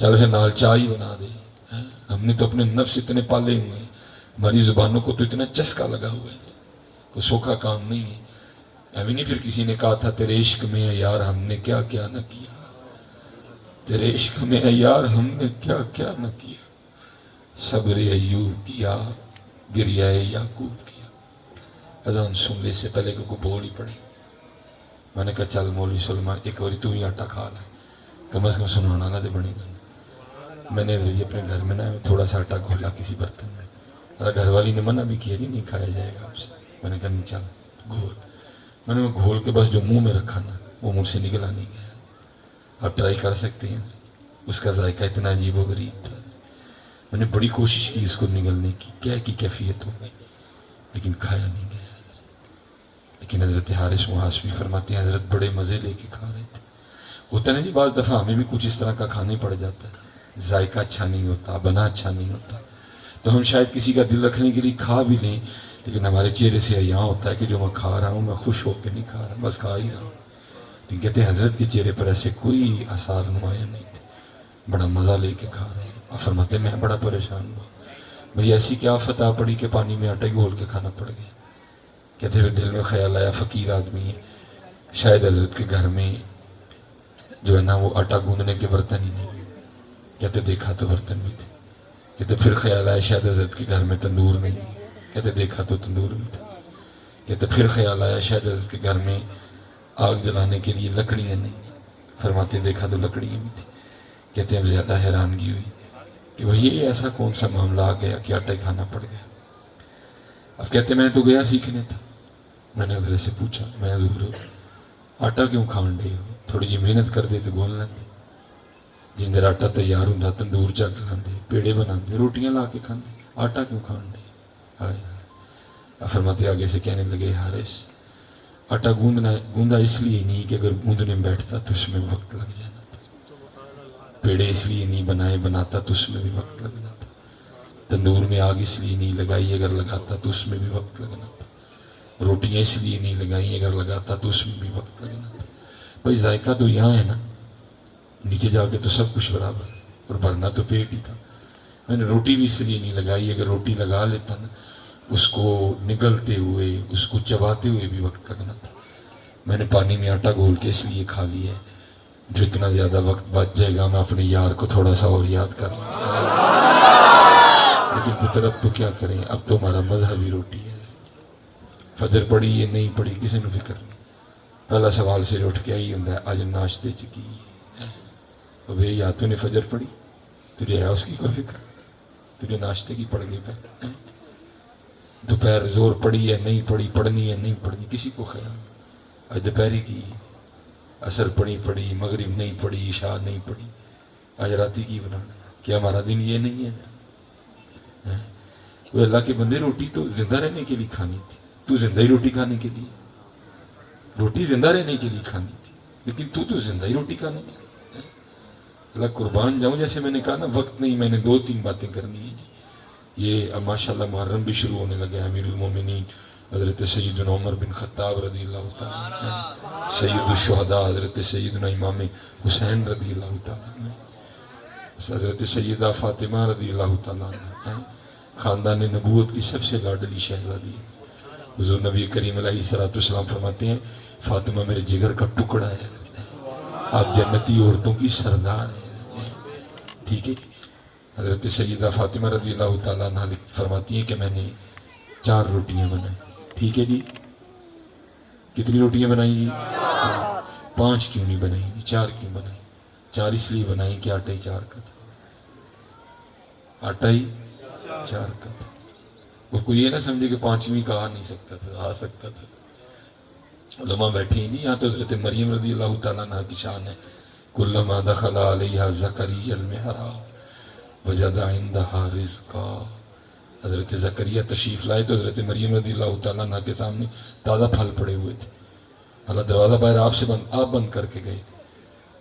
چل پھر نال چائے ہی بنا دے. ہم نے تو اپنے نفس اتنے پالے ہوئے ہیں, ہماری زبانوں کو تو اتنا چسکا لگا ہوا ہے, کوئی سوکھا کام نہیں ہے. ابھی نہیں پھر کسی نے کہا تھا تیرے عشق میں ہے یار ہم نے کیا کیا نہ کیا, تیرے عشق میں ہے یار ہم نے کیا کیا نہ کیا, صبر ایوب کیا گریہ یعقوب کیا. اذان سن لے سے پہلے کہ کوئی بول ہی پڑے. میں نے کہا چل مولوی سلمان ایک باری تو ہی آٹا کھا لے, کم از کم سنانا نہ دے بنے گا. میں نے اپنے گھر میں نا تھوڑا سا آٹا گھولا کسی برتن میں, گھر والی نے منع بھی کیا نہیں کھایا جائے گا آپ سے. میں نے کہا نہیں چل گھول. میں نے وہ گھول کے بس جو منہ میں رکھا نا وہ منہ سے نکلا نہیں گیا. آپ ٹرائی کر سکتے ہیں, اس کا ذائقہ اتنا عجیب و غریب تھا. میں نے بڑی کوشش کی اس کو نگلنے کی, کیا کی کیفیت ہو گئی, لیکن کھایا نہیں گیا. لیکن حضرت حارث محاسبی فرماتے ہیں حضرت بڑے مزے لے کے کھا رہے تھے. ہوتا نہیں بعض دفعہ ہمیں بھی کچھ اس طرح کا کھانا پڑ جاتا ہے, ذائقہ اچھا نہیں ہوتا, بنا اچھا نہیں ہوتا, تو ہم شاید کسی کا دل رکھنے کے لیے کھا بھی لیں, لیکن ہمارے چہرے سے یہاں ہوتا ہے کہ جو میں کھا رہا ہوں میں خوش ہو کے نہیں کھا رہا, بس کھا ہی رہا ہوں. لیکن کہتے ہیں حضرت کے چہرے پر ایسے کوئی آثار نمایاں نہیں تھے, بڑا مزہ لے کے کھا رہے ہیں. اور فرماتے میں بڑا پریشان ہوا, بھئی ایسی کیا فتح پڑی کہ پانی میں آٹا گھول کے کھانا پڑ گیا. کہتے ہوئے دل میں خیال آیا فقیر آدمی ہے, شاید حضرت کے گھر میں جو ہے نا وہ آٹا گوندنے کے برتن ہی نہیں. کہتے دیکھا تو برتن بھی تھے. کہتے پھر خیال آیا شاید حضرت کے گھر میں تندور نہیں ہے. کہتے دیکھا تو تندور بھی تھا. کہتے پھر خیال آیا شاید حضرت کے گھر میں آگ جلانے کے لیے لکڑیاں نہیں ہیں. فرماتے دیکھا تو لکڑیاں بھی تھی. کہتے ہیں زیادہ حیرانگی ہوئی کہ بھئی یہ ایسا کون سا معاملہ آ گیا کہ آٹا کھانا پڑ گیا. اب کہتے میں تو گیا سیکھنے تھا. میں نے حضرت سے پوچھا میں حضور آٹا کیوں کھان ڈے ہو, تھوڑی جی محنت کر دے تو گول لیں. جن آٹا تیار ہوں تندور چا کے لاندے, پیڑے بناندے, روٹیاں لا کے کھاندے, آٹا کیوں کھان ڈے. ہائے فرماتے آگے سے کہنے لگے حارث آٹا گوندا اس لیے نہیں کہ اگر گوندنے بیٹھتا تو اس میں وقت لگ جانا تھا. پیڑے اس لیے نہیں بناتا تو اس میں بھی وقت لگنا تھا. تندور میں آگ اس لیے نہیں لگائی اگر لگاتا تو اس میں بھی وقت لگنا تھا. روٹیاں اس لیے نہیں لگائیں اگر لگاتا تو اس میں بھی وقت لگنا تھا. بھائی ذائقہ تو یہاں ہے نا, نیچے جا کے تو سب کچھ برابر ہے, اور بھرنا تو پیٹ ہی تھا. میں نے روٹی بھی اس لیے نہیں لگائی, اگر روٹی لگا لیتا نا اس کو نگلتے ہوئے اس کو چباتے ہوئے بھی وقت لگنا تھا. میں نے پانی میں آٹا گھول کے اس لیے کھا لیا ہے جو اتنا زیادہ وقت بچ جائے گا میں اپنے یار کو تھوڑا سا اور یاد کر لوں. لیکن پتر اب تو کیا کریں, اب تو ہمارا مذہبی روٹی ہے. فجر پڑی یا نہیں پڑی کسی نے فکر نہیں. پہلا سوال سے اٹھ کے آئی ہوں آج ناشتے چکی بھئی یا تو نے فجر پڑھی تجھے ہے اس کی کوئی فکر, تجھے ناشتے کی پڑ گئی پہلے. دوپہر زور پڑی ہے نہیں پڑی, پڑھنی ہے نہیں پڑھنی, کسی کو خیال. آج دوپہری کی عصر پڑی مغرب نہیں پڑی, عشاء نہیں پڑی, آج راتی کی بنانا. کیا ہمارا دن یہ نہیں ہے؟ وہ اللہ کے بندے روٹی تو زندہ رہنے کے لیے کھانی تھی, تو زندہ ہی روٹی کھانے کے لیے, روٹی زندہ رہنے کے لیے کھانی تھی, لیکن تو زندہ ہی روٹی کھانے کے لیے. اللہ قربان جاؤں, جیسے میں نے کہا نا وقت نہیں, میں نے 2-3 باتیں کرنی ہیں جی. یہ اب ماشاءاللہ محرم بھی شروع ہونے لگے. امیر المومنین حضرت سیدنا عمر بن خطاب رضی اللہ تعالیٰ, سید الشہداء حضرت سیدنا امام حسین رضی اللہ تعالیٰ, حضرت سیدہ فاطمہ رضی اللہ تعالیٰ, خاندان نبوت کی سب سے لاڈلی شہزادی. حضور نبی کریم علیہ السلام فرماتے ہیں فاطمہ میرے جگر کا ٹکڑا ہے, آپ جنتی عورتوں کی سردار ہیں. ٹھیک ہے. حضرت سیدہ فاطمہ رضی اللہ تعالیٰ عنہ فرماتی ہیں کہ میں نے 4 روٹیاں بنائی. ٹھیک ہے جی, کتنی روٹیاں بنائی جی؟ 5 کیوں نہیں بنائی جی, 4 کیوں بنائی؟ 4 اس لیے بنائی کہ آٹا ہی 4 کا تھا, آٹا ہی 4 کا تھا. اور کوئی یہ نہ سمجھے کہ 5ویں کا آ نہیں سکتا تھا, آ سکتا تھا. علماء بیٹھے ہی نہیں, یہاں تو حضرت مریم رضی اللہ تعالیٰ عنہ کی شان ہے. کلما دخل علیہا زکریا المحراب وجد عندہا رزقا. حضرت زکریا تشریف لائے تو حضرت مریم رضی اللہ تعالیٰ عنہ کے سامنے تازہ پھل پڑے ہوئے تھے. اللہ دروازہ باہر آپ بند کر کے گئے تھے.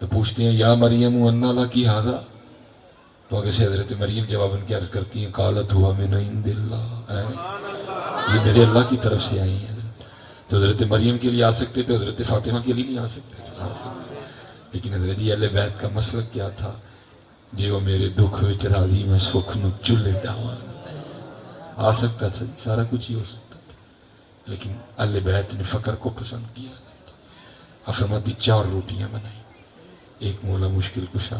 تو پوچھتے ہیں یا مریم انا لکی ھذا, تو آگے سے حضرت مریم جواباً کیا عرض کرتی ہیں قالت ہوا من عند اللہ, یہ میرے اللہ کی طرف سے آئی ہیں. تو حضرت مریم کے لیے آ سکتے تو حضرت فاطمہ کے لیے نہیں آ سکتے. لیکن حضرت اہل بیت کا مسلک کیا تھا, جی وہ میرے دکھ وچ راضی میں سکھ نو چلے ڈاواں. آ سکتا تھا جی، سارا کچھ ہی ہو سکتا تھا، لیکن اہل بیت نے فقر کو پسند کیا. فرماتی 4 روٹیاں بنائی، ایک مولا مشکل کشا،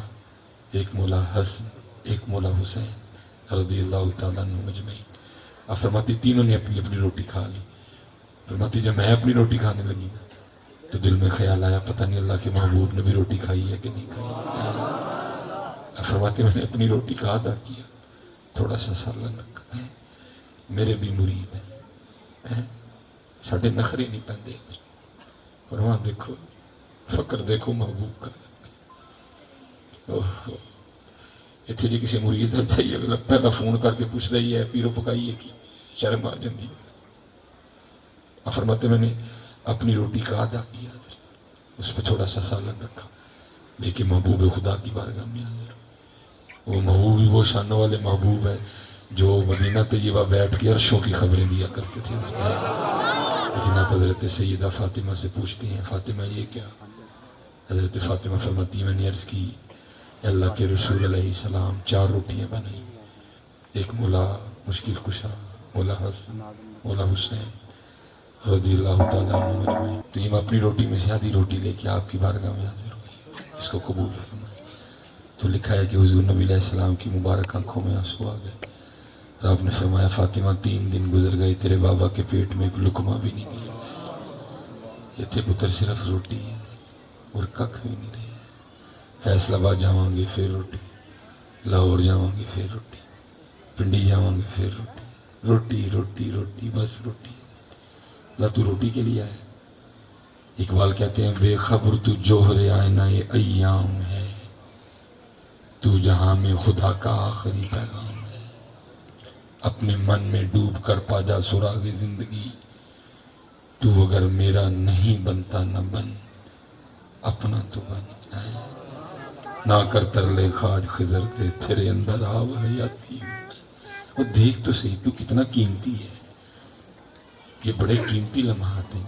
ایک مولا حسن، ایک مولا حسین رضی اللہ تعالیٰ عنہ مجمعین. فرماتی تینوں نے اپنی اپنی روٹی کھا لی. فرماتی جب میں اپنی روٹی کھانے لگی نا تو دل میں خیال آیا پتہ نہیں اللہ کے محبوب نے بھی روٹی کھائی ہے کہ نہیں کھائی. فرماتی میں نے اپنی روٹی کا ادا کیا، تھوڑا سا سالن رکھا ہے، میرے بھی مرید ہیں، ساڑھے نخرے نہیں پہندے. اور وہاں دیکھو فقر، دیکھو محبوب کا. اتنے جی کسی مرید ہے جائیے اگلا پہلا فون کر کے پوچھ رہی ہے پیرو پکائیے کی، شرم آ جاتی ہے. فرماتے میں نے اپنی روٹی کا ادا کیا، اس پہ تھوڑا سا سالن رکھا، لیکن محبوب خدا کی بارگاہ میں حاضر. وہ محبوب ہی وہ شانوں والے محبوب ہے جو مدینہ طیبہ بیٹھ کے عرشوں کی خبریں دیا کرتے تھے. لیکن آپ حضرت سیدہ فاطمہ سے پوچھتے ہیں فاطمہ یہ کیا؟ حضرت فاطمہ فرماتی میں نے عرض کی اللہ کے رسول علیہ السلام 4 روٹیاں بنائی، ایک مولا مشکل کشا، مولا حسن، مولا حسین رضی اللہ تعالیٰ عنہ مجمعین. تو یہ میں اپنی روٹی میں سے آدھی روٹی لے کے آپ کی بارگاہ میں حاضر ہوئی، اس کو قبول فرمائے. تو لکھا ہے کہ حضور نبی علیہ السلام کی مبارک آنکھوں میں آنسو آ گئے. اور آپ نے فرمایا فاطمہ 3 دن گزر گئے تیرے بابا کے پیٹ میں ایک لقمہ بھی نہیں گیا. یہ تھے پتر صرف روٹی ہے اور ککھ بھی نہیں رہے. فیصلہ آباد جاواں گے پھر روٹی، لاہور جاواں گے پھر روٹی، پنڈی جاواں گے پھر روٹی، روٹی روٹی روٹی بس روٹی. اللہ تو روٹی کے لیے آئے. اقبال کہتے ہیں بے خبر تو جوہر آئینہ ایام ہے، تو جہاں میں خدا کا آخری پیغام ہے. اپنے من میں ڈوب کر پا جا سراغ زندگی، تو اگر میرا نہیں بنتا نہ بن، اپنا تو بن. نہ کر ترلے خواج خضر دے تیرے اندر آو حیاتی. اور دیکھ تو صحیح تو کتنا قیمتی ہے. یہ بڑے قیمتی لمحات ہیں،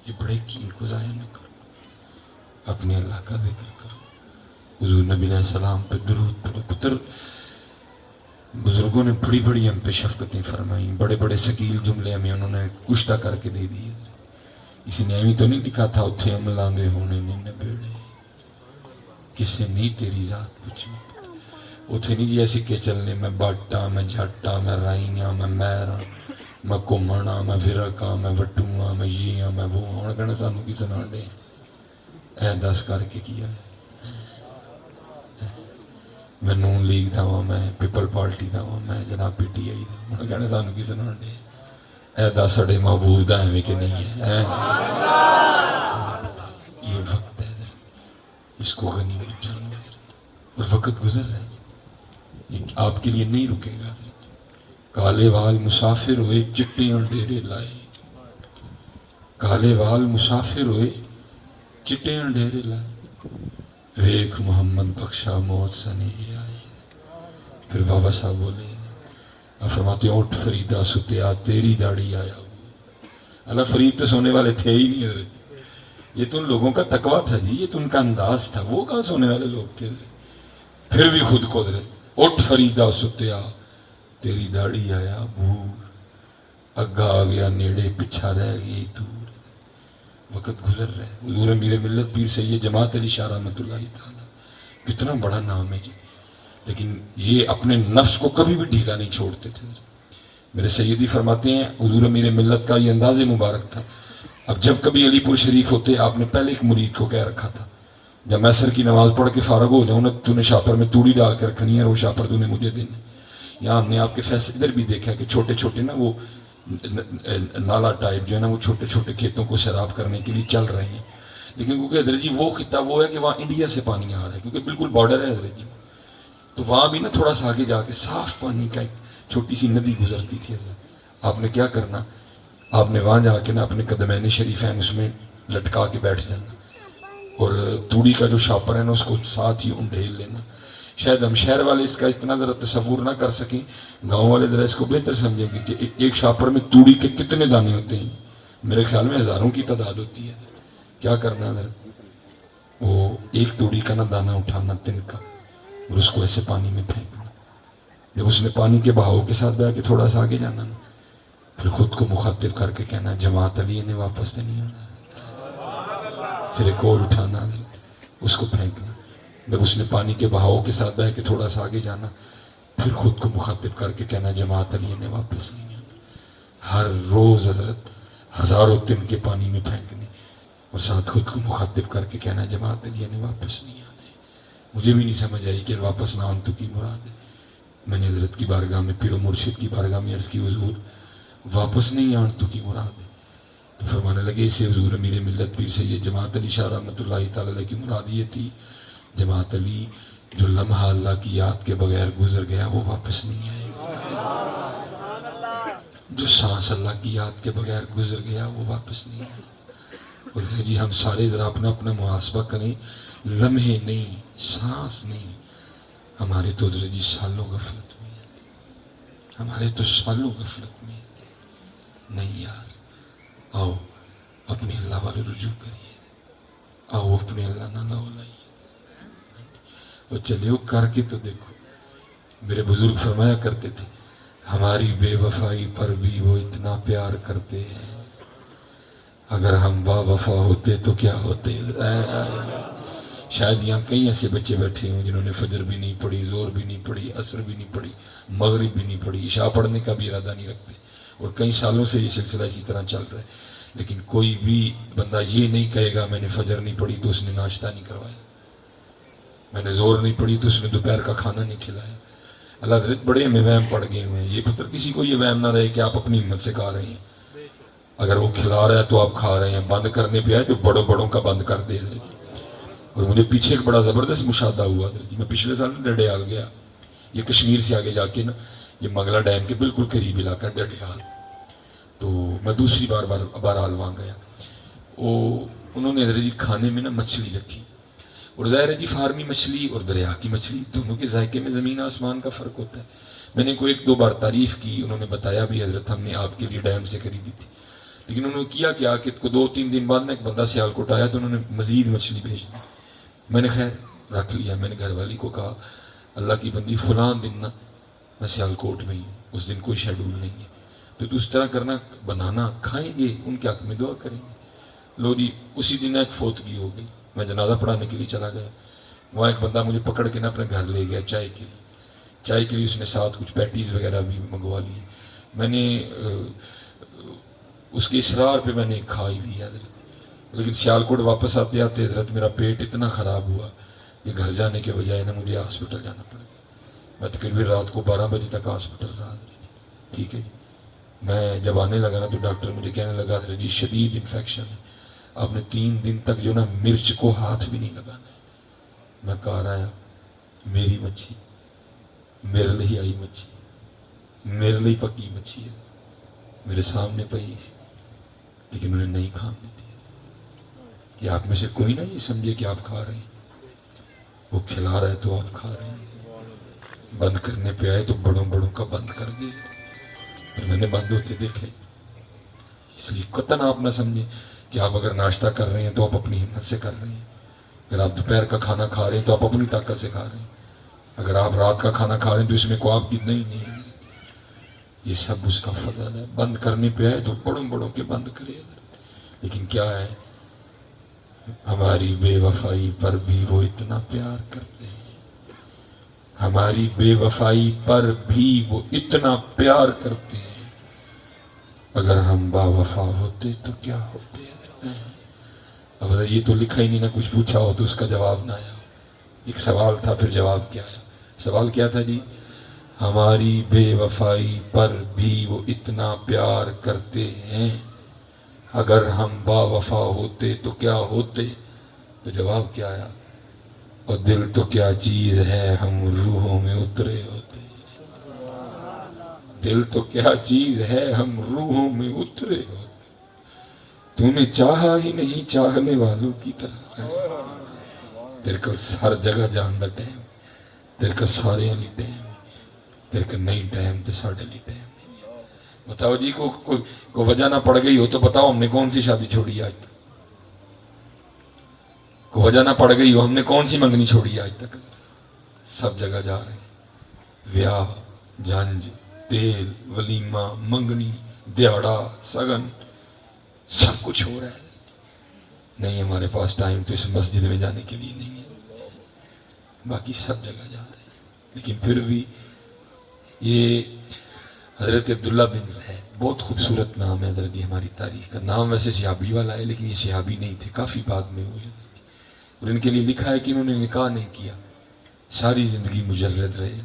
یہ بڑے قیمت کو ضائع نہ کرو. اپنے اللہ کا ذکر کرو، حضور نبی علیہ السلام پہ درود پڑھو. پتر بزرگوں نے بڑی بڑی ہم پہ شفقتیں فرمائیں، بڑے بڑے ثقیل جملے ہمیں انہوں نے کشتہ کر کے دے دیے. کسی نے ایویں تو نہیں لکھا تھا اتھے عملاں دے ہونے نے نبیڑے، کس نے نہیں تیری ذات پوچھی. اتھے نہیں جی ایسی کہ چلنے میں باٹا میں جھاٹا میں رائیاں میں میرا میں کمڑا میں فرقا میں وٹواں میں یہ میں وہ. ہوں کہنا سانو کی سنا دے اے 10 کر کے کیا ہے. میں نون لیگ دا ہوں، میں پیپل پارٹی دا ہوں، میں جناب پی ٹی آئی دا. ہوں کہنا سانو کی سنا دے اے 10 سڑے محبوب دا ہے کہ نہیں ہے. یہ وقت ہے اس کو غنیمت جانو. اور وقت گزر رہا ہے، یہ آپ کے لیے نہیں رکے گا. کالے وال مسافر ہوئے چٹے اور ڈیرے لائے، کالے وال مسافر ہوئے چٹے اور ڈیرے لائے. ویک محمد بخشا موت سنے آئے. پھر بابا صاحب بولے فرماتے اٹھ فریدہ ستیا تیری داڑھی آیا. اللہ فرید تو سونے والے تھے ہی نہیں حضرت. یہ تو ان لوگوں کا تقویٰ تھا جی، یہ تو ان کا انداز تھا. وہ کہاں سونے والے لوگ تھے. پھر بھی خود کو حضرت اٹھ فریدہ ستیا تیری داڑھی آیا بھور، اگا آ گیا نیڑے پچھا رہ گئی دور. وقت گزر رہے. حضور امیر ملت پیر سید جماعت علی شاہ رحمۃ اللہ تعالیٰ کتنا بڑا نام ہے جی، لیکن یہ اپنے نفس کو کبھی بھی ڈھیلا نہیں چھوڑتے تھے. میرے سیدی فرماتے ہیں حضور امیر ملت کا یہ انداز مبارک تھا. اب جب کبھی علی پور شریف ہوتے آپ نے پہلے ایک مرید کو کہہ رکھا تھا جب میں عصر کی نماز پڑھ کے فارغ ہو جاؤں نا تو نے شاپر میں توڑی ڈال کے رکھنی ہے اور وہ شاپر تو نے مجھے دینا. یہاں ہم نے آپ کے فیصلے ادھر بھی دیکھا کہ چھوٹے چھوٹے نا وہ نالا ٹائپ جو ہے نا وہ چھوٹے چھوٹے کھیتوں کو سیراب کرنے کے لیے چل رہے ہیں. لیکن کیونکہ حضرت جی وہ خطہ وہ ہے کہ وہاں انڈیا سے پانی آ رہا ہے کیونکہ بالکل بارڈر ہے حضرت جی. تو وہاں بھی نا تھوڑا سا آگے جا کے صاف پانی کا ایک چھوٹی سی ندی گزرتی تھی. آپ نے کیا کرنا، آپ نے وہاں جا کے نا اپنے قدمین شریفین اس میں لٹکا کے بیٹھ جانا اور توڑی کا جو شاپر ہے نا اس کو ساتھ ہی انڈھیل لینا. شاید ہم شہر والے اس کا اتنا ذرا تصور نہ کر سکیں، گاؤں والے ذرا اس کو بہتر سمجھیں گے کہ ایک شاپر میں توڑی کے کتنے دانے ہوتے ہیں. میرے خیال میں ہزاروں کی تعداد ہوتی ہے. کیا کرنا ذرا، وہ ایک توڑی کا نہ دانہ اٹھانا تن کا اور اس کو ایسے پانی میں پھینکنا. جب اس نے پانی کے بہاؤ کے ساتھ بہ کے تھوڑا سا آگے جانا نا، پھر خود کو مخاطب کر کے کہنا جماعت علی نے واپس تو نہیں ہونا. پھر ایک اور اٹھانا، اس کو پھینکنا. جب اس نے پانی کے بہاؤ کے ساتھ بہ کے تھوڑا سا آگے جانا، پھر خود کو مخاطب کر کے کہنا جماعت علی نے واپس نہیں آنا. ہر روز حضرت ہزاروں تن کے پانی میں پھینکنے اور ساتھ خود کو مخاطب کر کے کہنا جماعت علی نے واپس نہیں آنا ہے. مجھے بھی نہیں سمجھ آئی کہ واپس نہ آن تو کی مراد ہے. میں نے حضرت کی بارگاہ میں، پیر و مرشد کی بارگاہ میں عرض کی حضور واپس نہیں آن تو کی مراد ہے. تو فرمانے لگے اسے حضور میرے ملت پیر سے یہ جماعت علی شاہ رحمۃ اللہ تعالی علیہ کی مراد یہ تھی، جماعت علی جو لمحہ اللہ کی یاد کے بغیر گزر گیا وہ واپس نہیں آئے گا. جو سانس اللہ کی یاد کے بغیر گزر گیا وہ واپس نہیں آئے گا. اس جی ہم سارے ذرا اپنا اپنا محاسبہ کریں، لمحے نہیں، سانس نہیں. ہمارے تو حضرت جی سالوں غفلت میں ہے، ہمارے تو سالوں غفلت میں ہے. نہیں یار، آؤ اپنے اللہ والے رجوع کریے، آؤ اپنے اللہ نہ لائیے اور چلے کر کے تو دیکھو. میرے بزرگ فرمایا کرتے تھے ہماری بے وفائی پر بھی وہ اتنا پیار کرتے ہیں، اگر ہم با وفا ہوتے تو کیا ہوتے. شاید یہاں کئی ایسے بچے بیٹھے ہوں جنہوں نے فجر بھی نہیں پڑھی، زور بھی نہیں پڑھی، عصر بھی نہیں پڑھی، مغرب بھی نہیں پڑھی، عشاء پڑھنے کا بھی ارادہ نہیں رکھتے، اور کئی سالوں سے یہ سلسلہ اسی طرح چل رہا ہے. لیکن کوئی بھی بندہ یہ نہیں کہے گا میں نے فجر نہیں پڑھی تو اس نے ناشتہ نہیں کروایا، میں نے زور نہیں پڑھی تو اس نے دوپہر کا کھانا نہیں کھلایا. اللہ حضرت بڑے ہمیں وہم پڑ گئے ہوئے ہیں. یہ پتر کسی کو یہ وہم نہ رہے کہ آپ اپنی ہمت سے کھا رہے ہیں. اگر وہ کھلا رہا ہے تو آپ کھا رہے ہیں، بند کرنے پہ آئے تو بڑوں بڑوں کا بند کر دے. اور مجھے پیچھے ایک بڑا زبردست مشاہدہ ہوا تھا. میں پچھلے سال ڈڈیال گیا، یہ کشمیر سے آگے جا کے نا، یہ منگلا ڈیم کے بالکل قریب علاقہ ڈڈیال. تو میں دوسری بہرحال وہاں گیا. انہوں نے حضرت جی کھانے میں نا مچھلی رکھی، اور ظاہر ہے جی فارمی مچھلی اور دریا کی مچھلی دونوں کے ذائقے میں زمین آسمان کا فرق ہوتا ہے. میں نے کوئی ایک دو بار تعریف کی، انہوں نے بتایا بھی حضرت ہم نے آپ کے لیے ڈیم سے خریدی تھی. لیکن انہوں نے کیا کیا کہ 2-3 دن بعد نا ایک بندہ سیالکوٹ آیا تو انہوں نے مزید مچھلی بھیج دی. میں نے خیر رکھ لیا. میں نے گھر والی کو کہا اللہ کی بندی فلاں دن نا میں سیالکوٹ میں ہی ہوں، اس دن کوئی شیڈول نہیں ہے، تو اس طرح کرنا، بنانا، کھائیں گے، ان کے حق میں دعا کریں گے. لو جی اسی دن ایک فوتگی ہو گئی. میں جنازہ پڑھانے کے لیے چلا گیا. وہاں ایک بندہ مجھے پکڑ کے نا اپنے گھر لے گیا چائے کے لیے. اس نے ساتھ کچھ پیٹیز وغیرہ بھی منگوا لی. میں نے اس کے اصرار پہ میں نے کھا ہی لیا حضرت. لیکن سیالکوٹ واپس آتے آتے حضرت میرا پیٹ اتنا خراب ہوا کہ گھر جانے کے بجائے نا مجھے ہاسپٹل جانا پڑ گیا. میں تقریباً رات کو 12 بجے تک ہاسپٹل رہا. ٹھیک ہے جی. میں جب آنے لگا نا تو ڈاکٹر مجھے کہنے لگا حضرت جی شدید انفیکشن ہے، آپ نے 3 دن تک جو نا مرچ کو ہاتھ بھی نہیں لگانا ہے. میں کہا رہا میری مچھی، میرے لیے آئی مچھی، میرے لیے پکی مچھی ہے، میرے سامنے پئی، لیکن انہیں نہیں کھان دیتی. کہ آپ میں سے کوئی نہ یہ سمجھے کہ آپ کھا رہے ہیں، وہ کھلا رہا ہے تو آپ کھا رہے ہیں. بند کرنے پہ آئے تو بڑوں بڑوں کا بند کر دے. اور میں نے بند ہوتے دیکھے. اس لیے قطعاً آپ نہ سمجھیں کہ آپ اگر ناشتہ کر رہے ہیں تو آپ اپنی ہمت سے کر رہے ہیں، اگر آپ دوپہر کا کھانا کھا رہے ہیں تو آپ اپنی طاقت سے کھا رہے ہیں، اگر آپ رات کا کھانا کھا رہے ہیں تو اس میں کوئی آپ کی نہیں ہے. یہ سب اس کا فضل ہے. بند کرنے پہ آئے تو بڑوں بڑوں کے بند کرے. لیکن کیا ہے، ہماری بے وفائی پر بھی وہ اتنا پیار کرتے ہیں، ہماری بے وفائی پر بھی وہ اتنا پیار کرتے ہیں. اگر ہم با وفا ہوتے تو کیا ہوتے. اب یہ تو لکھا ہی نہیں، نہ کچھ پوچھا ہو تو اس کا جواب نہ آیا. ایک سوال تھا پھر جواب کیا آیا. سوال کیا تھا جی؟ ہماری بے وفائی پر بھی وہ اتنا پیار کرتے ہیں، اگر ہم با وفا ہوتے تو کیا ہوتے. تو جواب کیا آیا؟ اور دل تو کیا چیز ہے ہم روحوں میں اترے ہوتے. دل تو کیا چیز ہے ہم روحوں میں اترے ہوتے. تو نے چاہا ہی نہیں چاہنے والوں کی طرح. تیرے کو ہر جگہ جان دا ٹائم، تیرے کو سارے علی ٹائم، تیرے کو نہیں ٹائم تو ساڑھے علی ٹائم. بتاؤ جی کو وجہ نہ پڑ گئی ہو تو بتاؤ ہم نے کون سی شادی چھوڑی آج تک؟ کو وجہ نہ پڑ گئی ہو ہم نے کون سی منگنی چھوڑی آج تک؟ سب جگہ جا رہے ہیں، ویاہ، جھنج، تیل، ولیمہ، منگنی، دیہڑا، سگن، سب کچھ ہو رہا ہے۔ نہیں، ہمارے پاس ٹائم تو اس مسجد میں جانے کے لیے نہیں ہے، باقی سب جگہ جا رہے ہیں۔ لیکن پھر بھی یہ حضرت عبداللہ بن زید، بہت خوبصورت نام ہے حضرت، ہماری تاریخ کا نام ویسے صحابی والا ہے، لیکن یہ صحابی نہیں تھے، کافی بعد میں ہوئے، اور ان کے لیے لکھا ہے کہ انہوں نے نکاح نہیں کیا، ساری زندگی مجرد رہے،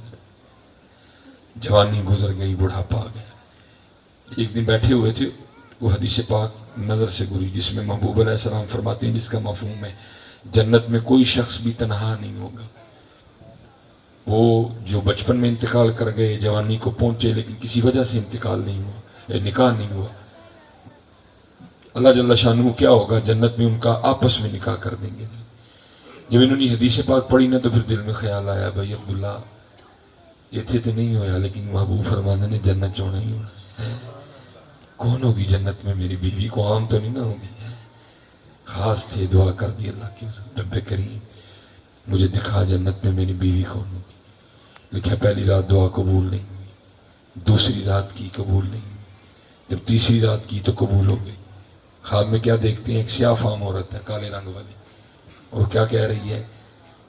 جوانی گزر گئی، بڑھاپا آ گیا۔ ایک دن بیٹھے ہوئے تھے، وہ حدیث پاک نظر سے گزری جس میں محبوب علیہ السلام فرماتے ہیں، جس کا مفہوم ہے جنت میں کوئی شخص بھی تنہا نہیں ہوگا۔ وہ جو بچپن میں انتقال کر گئے، جوانی کو پہنچے لیکن کسی وجہ سے انتقال نہیں ہوا، نکاح نہیں ہوا، اللہ جل شانہ کیا ہوگا، جنت میں ان کا آپس میں نکاح کر دیں گے۔ جب انہوں نے حدیث پاک پڑھی نا تو پھر دل میں خیال آیا، بھائی عبداللہ یہ تھے تو نہیں ہویا، لیکن محبوب فرمانے نے جنت چونا ہی ہونا ہے، کون ہوگی جنت میں میری بیوی، کو عام تو نہیں نہ ہوگی، خاص تھے، دعا کر دی اللہ کی، رب کریم مجھے دکھا جنت میں میری بیوی کون ہوگی۔ لکھا پہلی رات دعا قبول نہیں ہوئی، دوسری رات کی قبول نہیں ہوئی، جب تیسری رات کی تو قبول ہو گئی۔ خواب میں کیا دیکھتے ہیں، ایک سیاہ فام عورت ہے، کالے رنگ والی، اور کیا کہہ رہی ہے،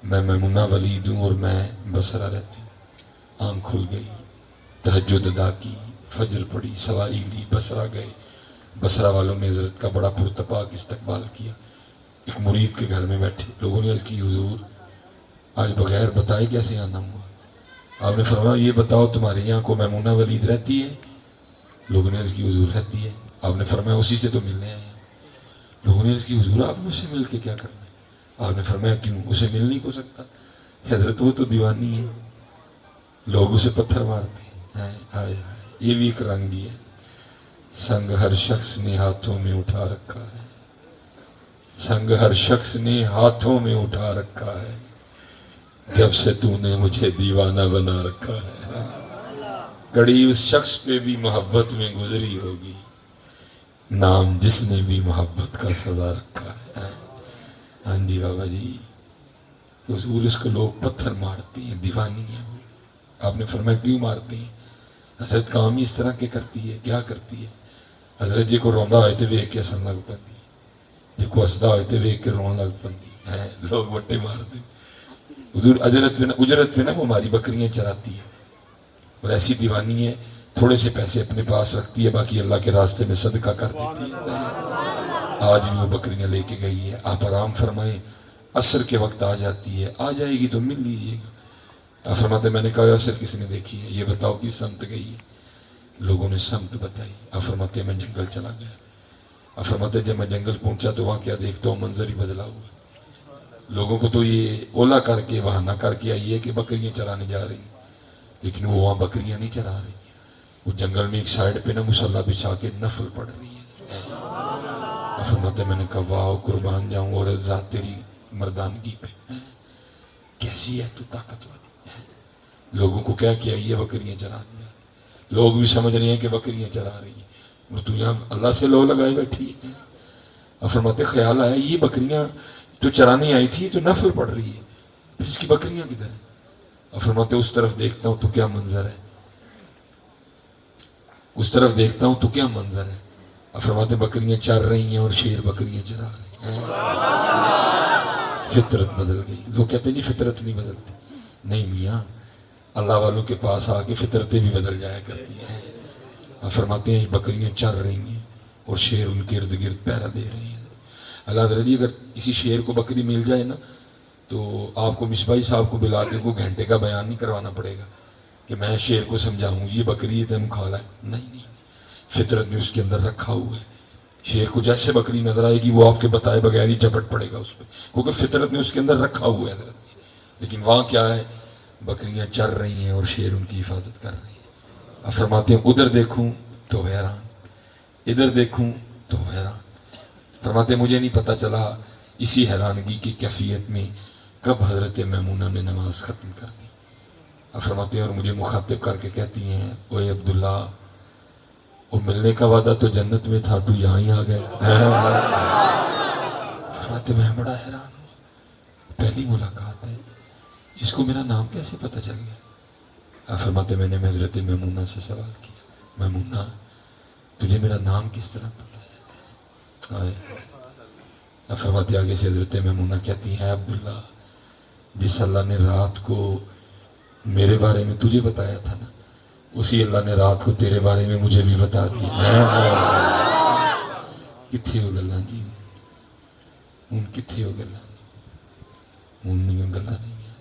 میں میمونہ ولید ہوں اور میں بصرہ رہتی ہوں۔ آنکھ کھل گئی، تہجد ادا کی، فجر پڑھی، سواری لی، بصرہ گئے۔ بصرہ والوں نے حضرت کا بڑا پرتپاک استقبال کیا، ایک مرید کے گھر میں بیٹھے، لوگوں نے عرض کی حضور آج بغیر بتائے کیسے آنا ہوا؟ آپ نے فرمایا یہ بتاؤ تمہارے یہاں کو میمونہ ولید رہتی ہے؟ لوگوں نے عرض کی حضور رہتی ہے۔ آپ نے فرمایا اسی سے تو ملنے آئے ہیں۔ لوگوں نے عرض کی حضور آپ نے اسے مل کے کیا کرنا ہے؟ آپ نے فرمایا کیوں، اسے مل نہیں کو سکتا؟ حضرت وہ تو دیوانی ہے، لوگ اسے پتھر مارتے ہیں، ہائے ہائے، یہ بھی ایک رنگ ہی ہے۔ سنگ ہر شخص نے ہاتھوں میں اٹھا رکھا ہے، سنگ ہر شخص نے ہاتھوں میں اٹھا رکھا ہے، جب سے تو نے مجھے دیوانہ بنا رکھا ہے، کڑی اس شخص پہ بھی محبت میں گزری ہوگی، نام جس نے بھی محبت کا سزا رکھا ہے۔ ہاں جی بابا جی، حضور اس کو لوگ پتھر مارتے ہیں، دیوانی ہے وہ۔ آپ نے فرمایا کیوں مارتے ہیں؟ حضرت کام اس طرح کے کرتی ہے، کیا کرتی ہے؟ حضرت جی کو روندا ہوئے تھے ویک کے ہسن لگ پندی، جی کو ہسدا ہوئے تھے ویک کے رون لگ پندی، لوگ وٹے مارتے۔ حضور اجرت پہ نا وہ ہماری بکریاں چراتی ہے، اور ایسی دیوانی ہے، تھوڑے سے پیسے اپنے پاس رکھتی ہے، باقی اللہ کے راستے میں صدقہ کر دیتی ہے۔ آج بھی وہ بکریاں لے کے گئی ہے، آپ آرام فرمائیں، عصر کے وقت آ جاتی ہے، آ جائے گی تو مل لیجئے گا۔ آپ فرماتے میں نے کہا عصر کس نے دیکھی ہے، یہ بتاؤ کہ سمت گئی ہے؟ لوگوں نے سمت بتائی۔ آپ فرماتے میں جنگل چلا گیا۔ آپ فرماتے جب میں جنگل پہنچا تو وہاں کیا دیکھتا ہوں، منظر ہی بدلا ہوا۔ لوگوں کو تو یہ اولا کر کے بہانہ کر کے آئی ہے کہ بکریاں چرانے جا رہی ہیں، لیکن وہ وہاں بکریاں نہیں چرا رہی، وہ جنگل میں ایک سائیڈ پہ نا مصلی بچھا کے نفل پڑھ رہی ہے۔ آپ فرماتے میں نے کہا واہ قربان جاؤں اور ذات تیری مردانگی پہ، کیسی ہے تو طاقت والی، لوگوں کو کیا کیا یہ بکریاں چرا دیا، لوگ بھی سمجھ رہے ہیں کہ بکریاں چرا رہی ہیں، اور تو یہاں اللہ سے لو لگائے بیٹھی ہے۔ آپ فرماتے خیال آیا یہ بکریاں تو چرانے آئی تھی تو نفل پڑھ رہی ہے، پھر اس کی بکریاں کدھر ہیں؟ آپ فرماتے اس طرف دیکھتا ہوں تو کیا منظر ہے، اس طرف دیکھتا ہوں تو کیا منظر ہے؟ آپ فرماتے بکریاں چر رہی ہیں اور شیر بکریاں چرا رہے ہیں۔ فطرت بدل گئی۔ لوگ کہتے ہیں جی فطرت نہیں بدلتی، نہیں میاں، اللہ والوں کے پاس آ کے فطرتیں بھی بدل جایا کرتی ہیں۔ آپ فرماتے ہیں بکریاں چر رہی ہیں اور شیر ان کے ارد گرد پہرا دے رہے ہیں۔ اللہ حضرت جی اگر کسی شیر کو بکری مل جائے نا تو آپ کو مصباحی صاحب کو بلا کے کوئی گھنٹے کا بیان نہیں کروانا پڑے گا کہ میں شیر کو سمجھاؤں یہ بکری ہے تم کھا لائے، نہیں، فطرت نے اس کے اندر رکھا ہوا ہے۔ شیر کو جیسے بکری نظر آئے گی وہ آپ کے بتائے بغیر ہی جھپٹ پڑے گا اس پہ، کیونکہ فطرت نے اس کے اندر رکھا ہوا ہے حضرت۔ لیکن وہاں کیا ہے، بکریاں چر رہی ہیں اور شیر ان کی حفاظت کر رہی ہیں۔ آپ فرماتے ہیں ادھر دیکھوں تو حیران، ادھر دیکھوں تو حیران۔ فرماتے ہیں مجھے نہیں پتہ چلا اسی حیرانگی کی کیفیت میں کب حضرت میمونہ نے نماز ختم کر دی۔ آپ فرماتے ہیں اور مجھے مخاطب کر کے کہتی ہیں اوے عبداللہ، وہ ملنے کا وعدہ تو جنت میں تھا، تو یہاں ہی آ گئے۔ فرماتے میں بڑا حیران ہوں، پہلی ملاقات ہے، اس کو میرا نام کیسے پتہ چل گیا؟ آپ فرماتے میں نے حضرت میمونہ سے سوال کیا، میمونہ تجھے میرا نام کس طرح پتہ ہے؟ آپ فرماتے آگے سے حضرت میمونہ کہتی ہیں عبداللہ، جس اللہ نے رات کو میرے بارے میں تجھے بتایا تھا نا، اسی اللہ نے رات کو تیرے بارے میں مجھے بھی بتا دیا۔ کتھے ہو گلاں جی، ہوں کتھے ہو گلاں، ہوں نہیں گلاں نہیں ہیں،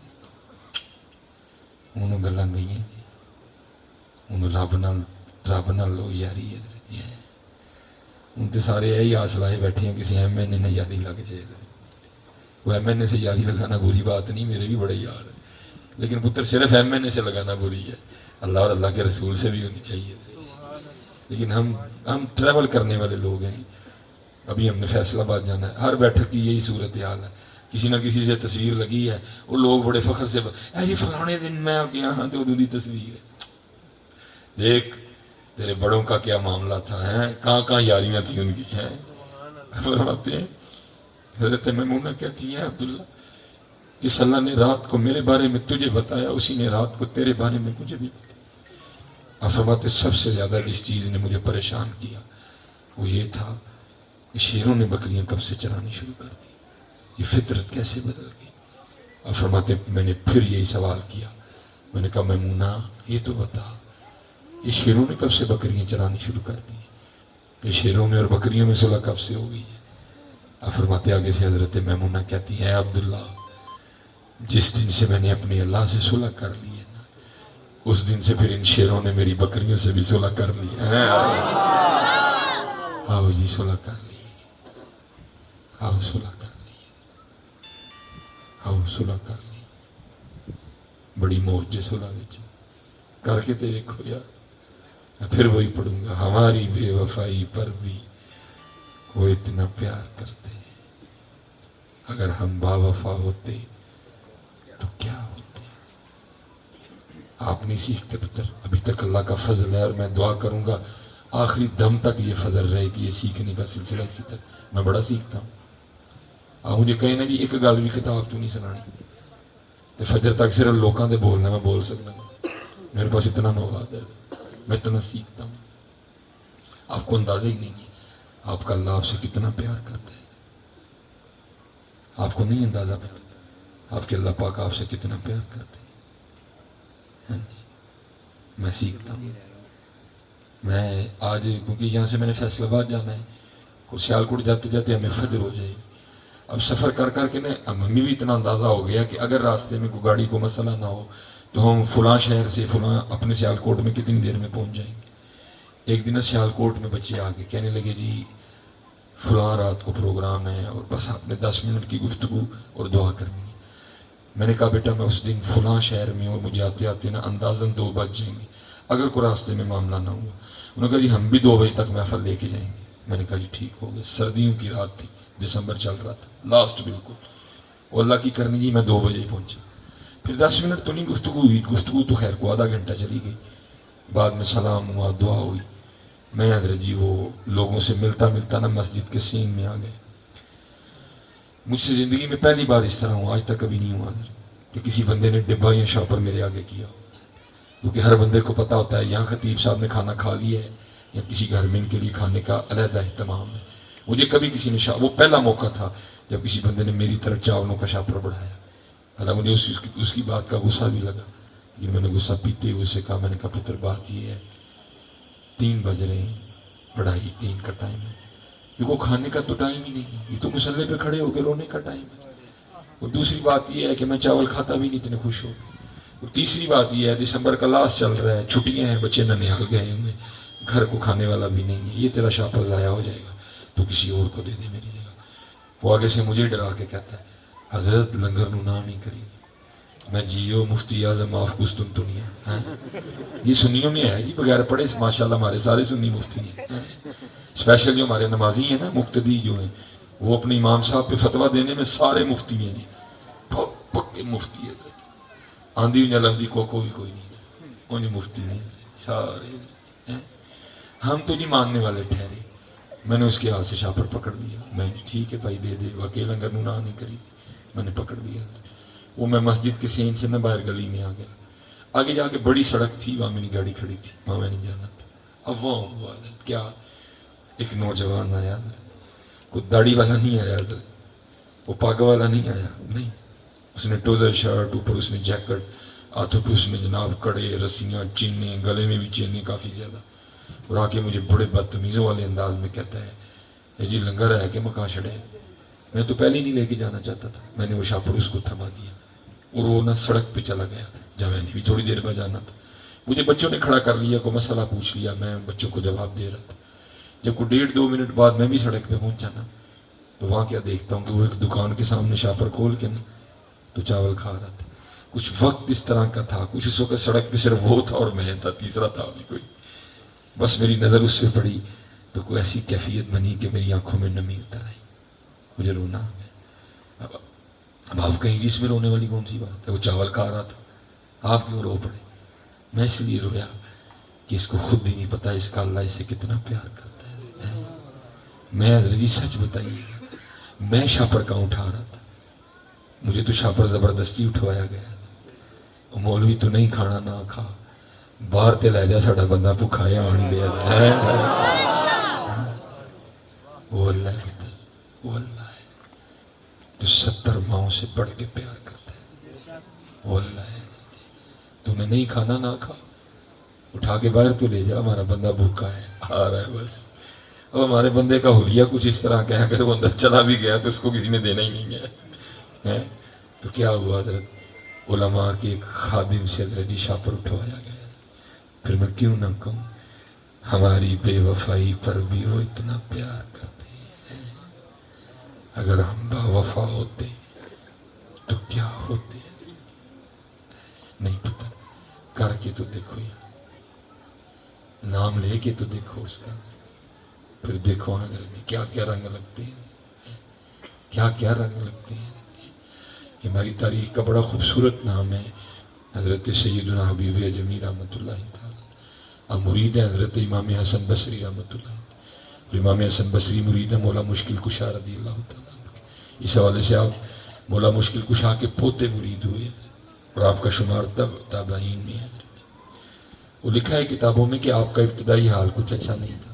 ہوں گلاں گئی ہیں جی، ہوں رب نال لو یاری ہے، ہوں تو سارے یہی آس لائے بیٹھے ہیں کسی ایم این اے نے یاری لگ جائے۔ وہ ایم این اے سے یاری لگانا بری بات نہیں، میرے بھی بڑے یار ہے، لیکن پتر صرف ایم این اے سے لگانا بری ہے، اللہ اور اللہ کے رسول سے بھی ہونی چاہیے۔ لیکن ہم ٹریول کرنے والے لوگ ہیں، ابھی ہم نے فیصل آباد جانا ہے، ہر بیٹھک کی یہی صورتحال ہے، کسی نہ کسی سے تصویر لگی ہے، وہ لوگ بڑے فخر سے یہ فلانے دن میں گیا ہاں تو ادھر تصویر ہے، دیکھ تیرے بڑوں کا کیا معاملہ تھا، کہاں کہاں یاریاں تھیں ان کی ہیں۔ فرماتے ہیں حضرت میمونہ کہتی ہیں عبداللہ، جس اللہ نے رات کو میرے بارے میں تجھے بتایا اسی نے رات کو تیرے بارے میں مجھے بھی بتایا۔ آپ فرماتے سب سے زیادہ جس چیز نے مجھے پریشان کیا وہ یہ تھا کہ شیروں نے بکریاں کب سے چرانی شروع کر دی، یہ فطرت کیسے بدل گئی۔ آپ فرماتے میں نے پھر یہی سوال کیا، میں نے کہا میمونہ یہ تو بتا، یہ شیروں نے کب سے بکریاں چرانی شروع کر دی، یہ شیروں میں اور بکریوں میں صلح کب سے ہو گئی ہے۔ آپ فرماتے آگے سے حضرت میمونہ کہتی ہیں عبداللہ، جس دن سے میں نے اپنے اللہ سے صلح کر لی ہے نا، اس دن سے پھر ان شیروں نے میری بکریوں سے بھی صلح کر لی ہے۔ آؤ جی صلح کر لی، آؤ صلح کر لی، آؤ صلح کر لی، بڑی موج جے صلح وچ کر کے تے دیکھو یار۔ پھر وہی پڑھوں گا، ہماری بے وفائی پر بھی وہ اتنا پیار کرتے، اگر ہم با وفا ہوتے تو کیا ہوتے۔ آپ نہیں سیکھتے پتر، ابھی تک اللہ کا فضل ہے، اور میں دعا کروں گا آخری دم تک یہ فضل رہے کہ یہ سیکھنے کا سلسلہ اسی طرح، میں بڑا سیکھتا ہوں۔ آپ مجھے کہیں نا جی ایک گل بھی کتاب تو نہیں سنانی، تو فجر تک صرف لوکاں دے بولنا میں بول سکتا ہوں، میرے پاس اتنا مواد ہے، میں اتنا سیکھتا ہوں۔ آپ کو اندازہ ہی نہیں ہے آپ کا اللہ آپ سے کتنا پیار کرتا ہے، آپ کو نہیں اندازہ پتا آپ کے اللہ پاک آپ سے کتنا پیار کرتے ہیں۔ میں سیکھتا ہوں، میں آج کیونکہ یہاں سے میں نے فیصل آباد جانا ہے، سیالکوٹ جاتے جاتے ہمیں فجر ہو جائے گی۔ اب سفر کر کر کے نا ہمیں بھی اتنا اندازہ ہو گیا کہ اگر راستے میں کوئی گاڑی کو مسئلہ نہ ہو تو ہم فلاں شہر سے فلاں اپنے سیالکوٹ میں کتنی دیر میں پہنچ جائیں گے۔ ایک دن سیالکوٹ میں بچے آگے کہنے لگے جی فلاں رات کو پروگرام ہے اور بس آپ نے 10 منٹ کی گفتگو اور دعا کرنی ہے۔ میں نے کہا بیٹا میں اس دن فلاں شہر میں اور مجھے آتے آتے نا اندازاً 2 بج جائیں گے اگر کوئی راستے میں معاملہ نہ ہوا۔ انہوں نے کہا جی ہم بھی 2 بجے تک محفل لے کے جائیں گے۔ میں نے کہا جی ٹھیک ہو گیا، سردیوں کی رات تھی، دسمبر چل رہا تھا، لاسٹ بالکل، وہ اللہ کی کرنی جی میں 2 بجے ہی پہنچا۔ پھر 10 منٹ تو نہیں گفتگو ہوئی، گفتگو تو خیر کو آدھا گھنٹہ چلی گئی، بعد میں سلام ہوا، دعا ہوئی، میں حضرت جی وہ لوگوں سے ملتا ملتا نا مسجد کے سین میں آ گئے۔ مجھ سے زندگی میں پہلی بار اس طرح ہوں، آج تک کبھی نہیں ہوا کہ کسی بندے نے ڈبہ یا شاپر میرے آگے کیا، کیونکہ ہر بندے کو پتا ہوتا ہے یہاں خطیب صاحب نے کھانا کھا لیا ہے یا کسی گھر میں ان کے لیے کھانے کا علیحدہ اہتمام ہے۔ مجھے کبھی کسی نے وہ پہلا موقع تھا جب کسی بندے نے میری طرف چاولوں کا شاپر بڑھایا، حالانکہ مجھے اس کی بات کا غصہ بھی لگا، لیکن میں نے غصہ پیتے ہوئے سے کہا، میں نے کہا پتر بات یہ ہے 3 بج رہے ہیں، 2:30 کا ٹائم ہے، کیونکہ کھانے کا تو ٹائم ہی نہیں ہے، یہ تو مسلح پہ کھڑے ہو کے رونے کا ٹائم ہے۔ اور دوسری بات یہ ہے کہ میں چاول کھاتا بھی نہیں اتنے خوش ہو۔ اور تیسری بات یہ ہے دسمبر کا لاسٹ چل رہا ہے، چھٹیاں ہیں، بچے ننیال گئے ہوئے، گھر کو کھانے والا بھی نہیں ہے، یہ تیرا شاپر ضائع ہو جائے گا تو کسی اور کو دے دے میری جگہ۔ وہ آگے سے مجھے ڈرا کے کہتا ہے حضرت لنگر نو نہ نہیں کری، میں جیو مفتی اعظم آف کستن دنیا، یہ سنیوں میں ہے جی، بغیر پڑھے ماشاءاللہ ہمارے سارے سنی مفتی ہیں، اسپیشل جو ہمارے نمازی ہیں نا مقتدی جو ہیں وہ اپنے امام صاحب پہ فتویٰ دینے میں سارے مفتی ہیں جی، پکے مفتی ہے، آندھی لفظی کو کوئی نہیں، انہیں مفتی نہیں سارے۔ ہم تو نہیں ماننے والے ٹھہرے، میں نے اس کے ہاتھ سے شاپر پکڑ دیا، میں ٹھیک ہے بھائی دے دے، واقعی لنگر نو نہ نہیں کری، میں نے پکڑ دیا۔ وہ میں مسجد کے سین سے نہ باہر گلی میں آ گیا. آگے جا کے بڑی سڑک تھی, وہاں میری گاڑی کھڑی تھی, وہاں میں نہیں جانا تھا. اب وہاں ہوا کیا, ایک نوجوان آیا, کوئی داڑھی والا نہیں آیا, وہ پاگ والا نہیں آیا, نہیں, اس نے ٹوزر شرٹ, اوپر اس نے جیکٹ, ہاتھوں پہ اس نے جناب کڑے, رسیاں, چینیں, گلے میں بھی چینیں کافی زیادہ, اور آ کے مجھے بڑے بدتمیزوں والے انداز میں کہتا ہے اے جی لنگر ہے کہ مکان چھڑے. میں تو پہلے ہی نہیں لے کے جانا چاہتا تھا, میں نے وہ شاپر اس کو تھما دیا اور وہ نہ سڑک پہ چلا گیا جہاں میں نے بھی تھوڑی دیر بعد جانا تھا. مجھے بچوں نے کھڑا کر لیا, کوئی مسئلہ پوچھ لیا, میں بچوں کو جواب دے رہا تھا. جب کوئی 1.5-2 منٹ بعد میں بھی سڑک پہ پہنچا نا, تو وہاں کیا دیکھتا ہوں کہ وہ ایک دکان کے سامنے شاپر کھول کے نا تو چاول کھا رہا تھا. کچھ وقت اس طرح کا تھا, کچھ اس وقت سڑک پہ صرف وہ تھا اور میں تھا, تیسرا تھا بھی کوئی. بس میری نظر اس سے پڑی تو کوئی ایسی کیفیت بنی کہ میری آنکھوں میں نمی اتر آئی, مجھے رونا آ گیا. اب آپ کہیں گے اس میں رونے والی کون سی بات ہے, وہ چاول کھا رہا تھا, آپ کیوں رو پڑے؟ میں اس لیے رویا کہ اس کو خود ہی نہیں پتا اس کا اللہ اسے کتنا پیار کرتا ہے. میں حضرت جی سچ بتائیے گا, میں شاپر کا اٹھا رہا تھا, مجھے تو شاپر زبردستی اٹھوایا گیا, مولوی تو نہیں کھانا نہ کھا, باہر تے لے جا ساڈا بندہ بھوکا ہے آن لیا. وہ اللہ ہے, وہ اللہ ہے جو 70 ماؤں سے بڑھ کے پیار کرتا ہے. وہ اللہ ہے, تو نے نہیں کھانا نہ کھا, اٹھا کے باہر تو لے جا, ہمارا بندہ بھوکا ہے آ رہا ہے بس. اب ہمارے بندے کا حلیہ کچھ اس طرح کا ہے, اگر وہ اندر چلا بھی گیا تو اس کو کسی نے دینا ہی نہیں ہے. تو کیا ہوا حضرت, علماء کے ایک خادم سے حضرت جی شاپر اٹھوایا گیا. پھر میں کیوں نہ کہوں, ہماری بے وفائی پر بھی وہ اتنا پیار کرتے ہیں. اگر ہم با وفا ہوتے تو کیا ہوتے, نہیں پتہ. کر کے تو دیکھو یار, نام لے کے تو دیکھو اس کا, پھر دیکھو حضرت کیا کیا رنگ لگتے ہیں, کیا کیا رنگ لگتے ہیں. یہ ہماری تاریخ کا بڑا خوبصورت نام ہے, حضرت سیدنا حبیب اجمی رحمۃ اللہ تعالی. اب مرید ہیں حضرت امام حسن بصری رحمۃ اللہ, اور امام حسن بصری مرید ہے مولا مشکل کشا رضی اللہ تعالیٰ. اس حوالے سے آپ مولا مشکل کشا کے پوتے مرید ہوئے, اور آپ کا شمار تب تابعین میں ہے. وہ لکھا ہے کتابوں میں کہ آپ کا ابتدائی حال کچھ اچھا نہیں تھا,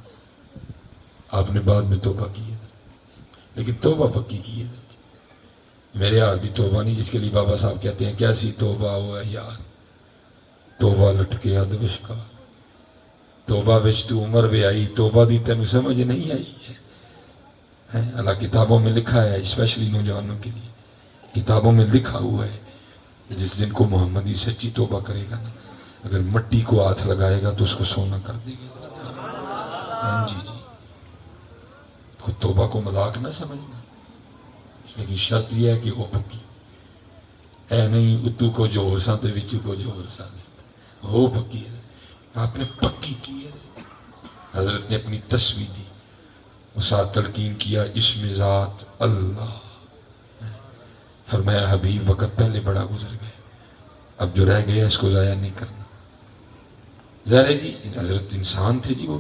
آپ نے بعد میں توبہ کی ہے, لیکن توبہ پکی کی ہے. میرے حال بھی توبہ نہیں, جس کے لیے بابا صاحب کہتے ہیں کیسی توبہ ہوا یار, توبہ لٹکے ادوشکا, توبہ وچ تو عمر بھی آئی, توبہ دی تینوں سمجھ نہیں آئی ہے. اللہ کتابوں میں لکھا ہے, اسپیشلی نوجوانوں کے لیے کتابوں میں لکھا ہوا ہے, جس دن کو محمدی سچی توبہ کرے گا نا, اگر مٹی کو ہاتھ لگائے گا تو اس کو سونا کر دے گا. جی جی, خود توبہ کو مذاق نہ سمجھنا, لیکن شرط یہ ہے کہ وہ پکی اے نہیں, اتو کو جوہر سا تے وچو کو جوہر سا, وہ پکی ہے. آپ نے پکی کی ہے. حضرت نے اپنی تصویر دی, وہ ساتھ تلقین کیا اسم ذات اللہ, فرمایا حبیب وقت پہلے بڑا گزر گیا, اب جو رہ گیا اس کو ضائع نہیں کرنا. ظاہر جی حضرت انسان تھے جی, وہ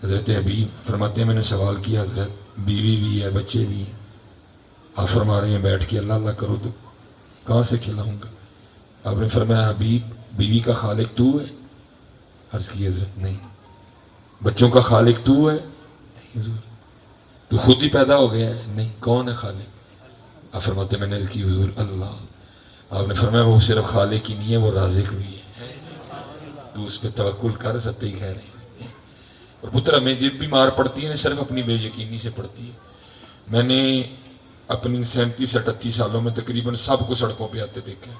حضرت حبیب فرماتے ہیں میں نے سوال کیا حضرت بیوی بھی ہے بچے بھی ہیں, آپ فرما رہے ہیں بیٹھ کے اللہ اللہ کرو تو کہاں سے کھلاؤں گا. آپ نے فرمایا حبیب بیوی کا خالق تو ہے, عرض کی حضرت نہیں. بچوں کا خالق تو ہے, نہیں حضور. تو خود ہی پیدا ہو گیا ہے, نہیں. کون ہے خالق؟ آپ فرماتے میں نے عرض کی حضور اللہ. آپ نے فرمایا وہ صرف خالق ہی نہیں ہے, وہ رازق بھی ہے, تو اس پہ توکل کر سکتے ہی کہہ رہے ہیں. اور پتر ہمیں جب بھی مار پڑتی ہے نا صرف اپنی بے یقینی سے پڑتی ہے. میں نے اپنی 37-38 سالوں میں تقریباً سب کو سڑکوں پہ آتے دیکھا,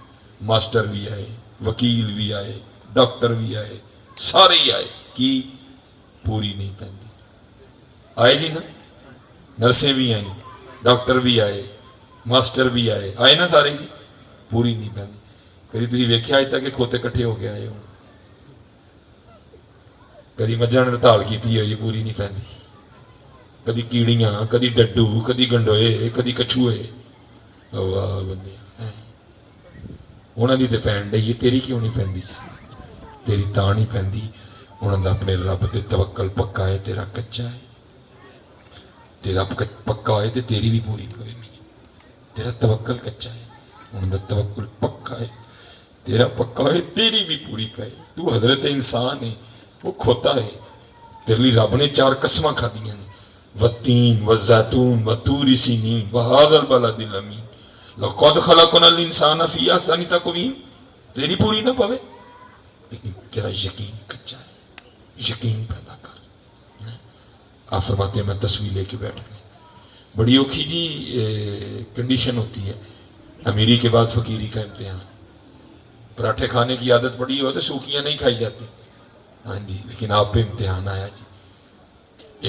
ماسٹر بھی آئے, وکیل بھی آئے, ڈاکٹر بھی آئے, سارے ہی آئے, کی پوری نہیں پہنتی. آئے جی نا, نرسیں بھی آئیں, ڈاکٹر بھی آئے, ماسٹر بھی آئے, آئے نا سارے جی, پوری نہیں پہنتی. کدی تھی ویکھیا آج تک کہ کھوتے کٹھے ہو کے آئے ہو, کدی مجھا نے ہڑتال کی ہوئی پوری نہیں پہنتی. کدی کیڑیاں, کدی ڈڈو, کدی گنڈوئے, کدی کچھوئے. واہ بندے انہوں دی تے پہن ڈئی, تیری کیوں نہیں پہنتی؟ تیری تاں نہیں پہنتی, انہوں دا اپنے رب تے توکل پکا ہے, تیرا کچا ہے. تیرا پکا ہے تے تیری بھی پوری نہیں, تیرا توکل کچا ہے. ان دا توکل پکا ہے، تیرا پکا ہے، تیری بھی پوری پائے. تو حضرت انسان ہے، وہ کھوتا ہے. تیرے لیے رب نے 4 قسماں کھا دیا نے، والتین والزیتون وطور سینین وہذا البلد الامین لقد خلقنا الانسان فی احسن تقویم. تیری پوری نہ پوے لیکن تیرا یقین کچا ہے، یقین پیدا کر. آپ فرماتے ہیں میں تصویر لے کے بیٹھ گئے. بڑی اوکھی جی کنڈیشن ہوتی ہے، امیری کے بعد فقیری کا امتحان. پراٹھے کھانے کی عادت پڑی ہو تو سوکیاں نہیں کھائی جاتی، ہاں جی، لیکن آپ پہ امتحان آیا جی.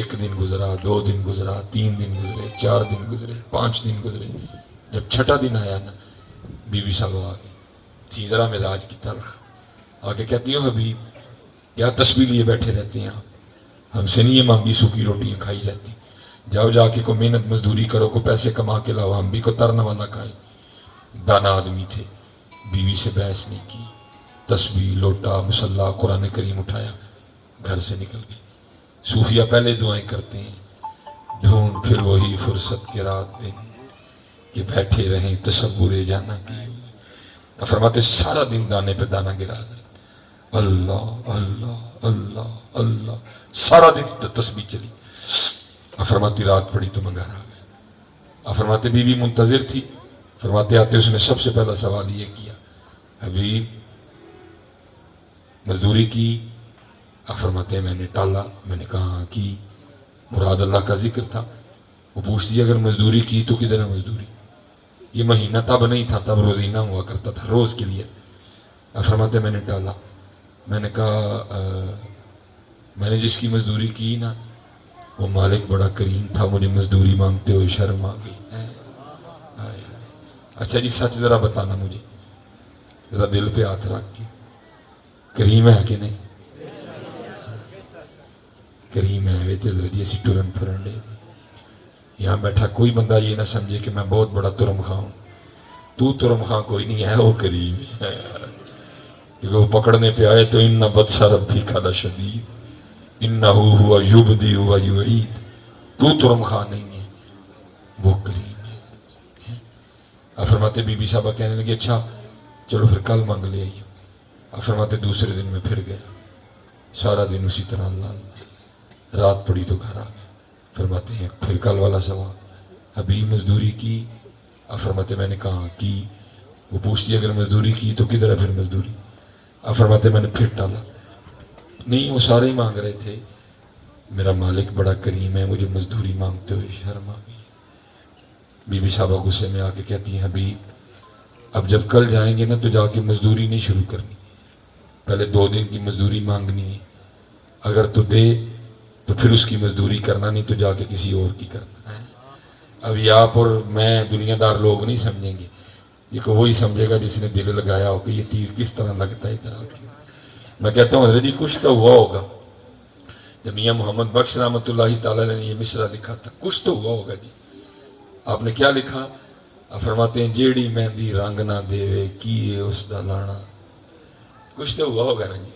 1 دن گزرا، 2 دن گزرا، 3 دن گزرے، 4 دن گزرے، 5 دن گزرے. جب 6ٹھا دن آیا نا، بی بی صاحب آ گئی تھی ذرا مزاج کی تلخ، آ کے کہتی ہوں حبیب کیا تسبیح لیے بیٹھے رہتے ہیں آپ، ہم سے نہیں یہ مانگی سوکھی روٹیاں کھائی جاتی. جاؤ جا کے کو محنت مزدوری کرو، کو پیسے کما کے لاؤ، ہم بھی کو ترنا والا کھائیں. دانا آدمی تھے، بیوی سے بحث نہیں کی، تسبیح لوٹا مصلی قرآن کریم اٹھایا، گھر سے نکل گئے. صوفیہ پہلے دعائیں کرتے ہیں، ڈھونڈ پھر وہی فرصت کے رات دن کہ بیٹھے رہیں تصور جانا کی. فرماتے سارا دن دانے پہ دانا گرا دے، اللہ اللہ اللہ اللہ، سارا دن تسبیح چلی. فرماتی رات پڑی تو میں گھر آ گیا. فرماتے بی بی منتظر تھی. فرماتے آتے اس نے سب سے پہلا سوال یہ کیا، حبیب مزدوری کی؟ فرماتے ہیں میں نے ٹالا. میں نے کہا ہاں کی، مراد اللہ کا ذکر تھا. وہ پوچھتی اگر مزدوری کی تو کدھر ہے مزدوری؟ یہ مہینہ تب نہیں تھا، تب روزینہ ہوا کرتا تھا، روز کے لیے. فرماتے میں نے ٹالا. میں نے کہا میں نے جس کی مزدوری کی نا وہ مالک بڑا کریم تھا، مجھے مزدوری مانگتے ہوئے شرم آ گئی. اچھا جی سچ ذرا بتانا مجھے، ذرا دل پہ ہاتھ رکھ کے، کریم ہے کہ نہیں؟ کریم ہے ویچے ذرا جی اسی ٹرن پھرن لے. یہاں بیٹھا کوئی بندہ یہ نہ سمجھے کہ میں بہت بڑا ترم خاں ہوں. تو ترم خاں کوئی نہیں ہے، وہ کریم ہے. کیونکہ وہ پکڑنے پہ آئے تو ان بطش ربی کا لشدید انہو ہوا یبدی ہوا یعید. تو ترم خاں نہیں ہے، وہ کریم ہے. فرماتے بی بی صاحبہ کہنے لگے اچھا چلو پھر کل مانگ لے آئیے. فرماتے دوسرے دن میں پھر گیا، سارا دن اسی طرح اللہ اللہ. رات پڑی تو گھر آ گیا. فرماتے ہیں پھر کل والا سوال، حبیب مزدوری کی؟ فرماتے میں نے کہا کی. وہ پوچھتی اگر مزدوری کی تو کدھر ہے پھر مزدوری؟ فرماتے میں نے پھر ٹالا. نہیں وہ سارے ہی مانگ رہے تھے، میرا مالک بڑا کریم ہے، مجھے مزدوری مانگتے ہوئے شرم آ گئی. بی بی صاحبہ غصے میں آ کے کہتی ہیں حبیب اب جب کل جائیں گے نا تو جا کے مزدوری نہیں شروع کرنی، پہلے 2 دن کی مزدوری مانگنی ہے. اگر تو دے تو پھر اس کی مزدوری کرنا، نہیں تو جا کے کسی اور کی کرنا ہے. اب یہ آپ اور میں دنیا دار لوگ نہیں سمجھیں گے، یہ کو وہی سمجھے گا جس نے دل لگایا ہو کہ یہ تیر کس طرح لگتا ہے ادھر آ کے. میں کہتا ہوں حضرت جی کچھ تو ہوا ہوگا. جب میاں محمد بخش رحمۃ اللہ تعالیٰ نے یہ مصرع لکھا تھا کچھ تو ہوا ہوگا جی. آپ نے کیا لکھا؟ آپ فرماتے ہیں جیڑی مہندی رنگ نہ دیوے کیے اس دا لانا. کچھ تو ہوا ہوگا نا جی.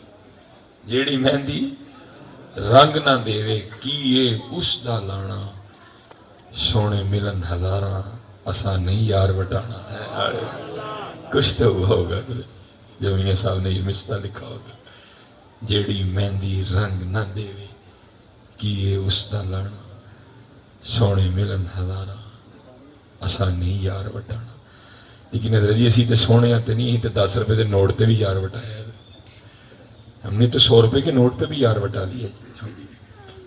جیڑی مہندی رنگ نہ دیوے کیے اس دا لانا، سونے ملن ہزاراں اساں نہیں یار وٹانا. کچھ تو ہوا ہوگا جب میاں صاحب نے یہ مصرع لکھا ہوگا، جیڑی مہندی رنگ نہ دیوے کیے اس دا لانا، سونے ملن ہزاراں اساں نہیں یار وٹانا. لیکن حضرت جی اسی تے سونے تے نہیں تے 10 روپے دے نوٹ تے بھی یار وٹایا ہے. ہم نے تو 100 روپے کے نوٹ پہ بھی یار وٹا لیا.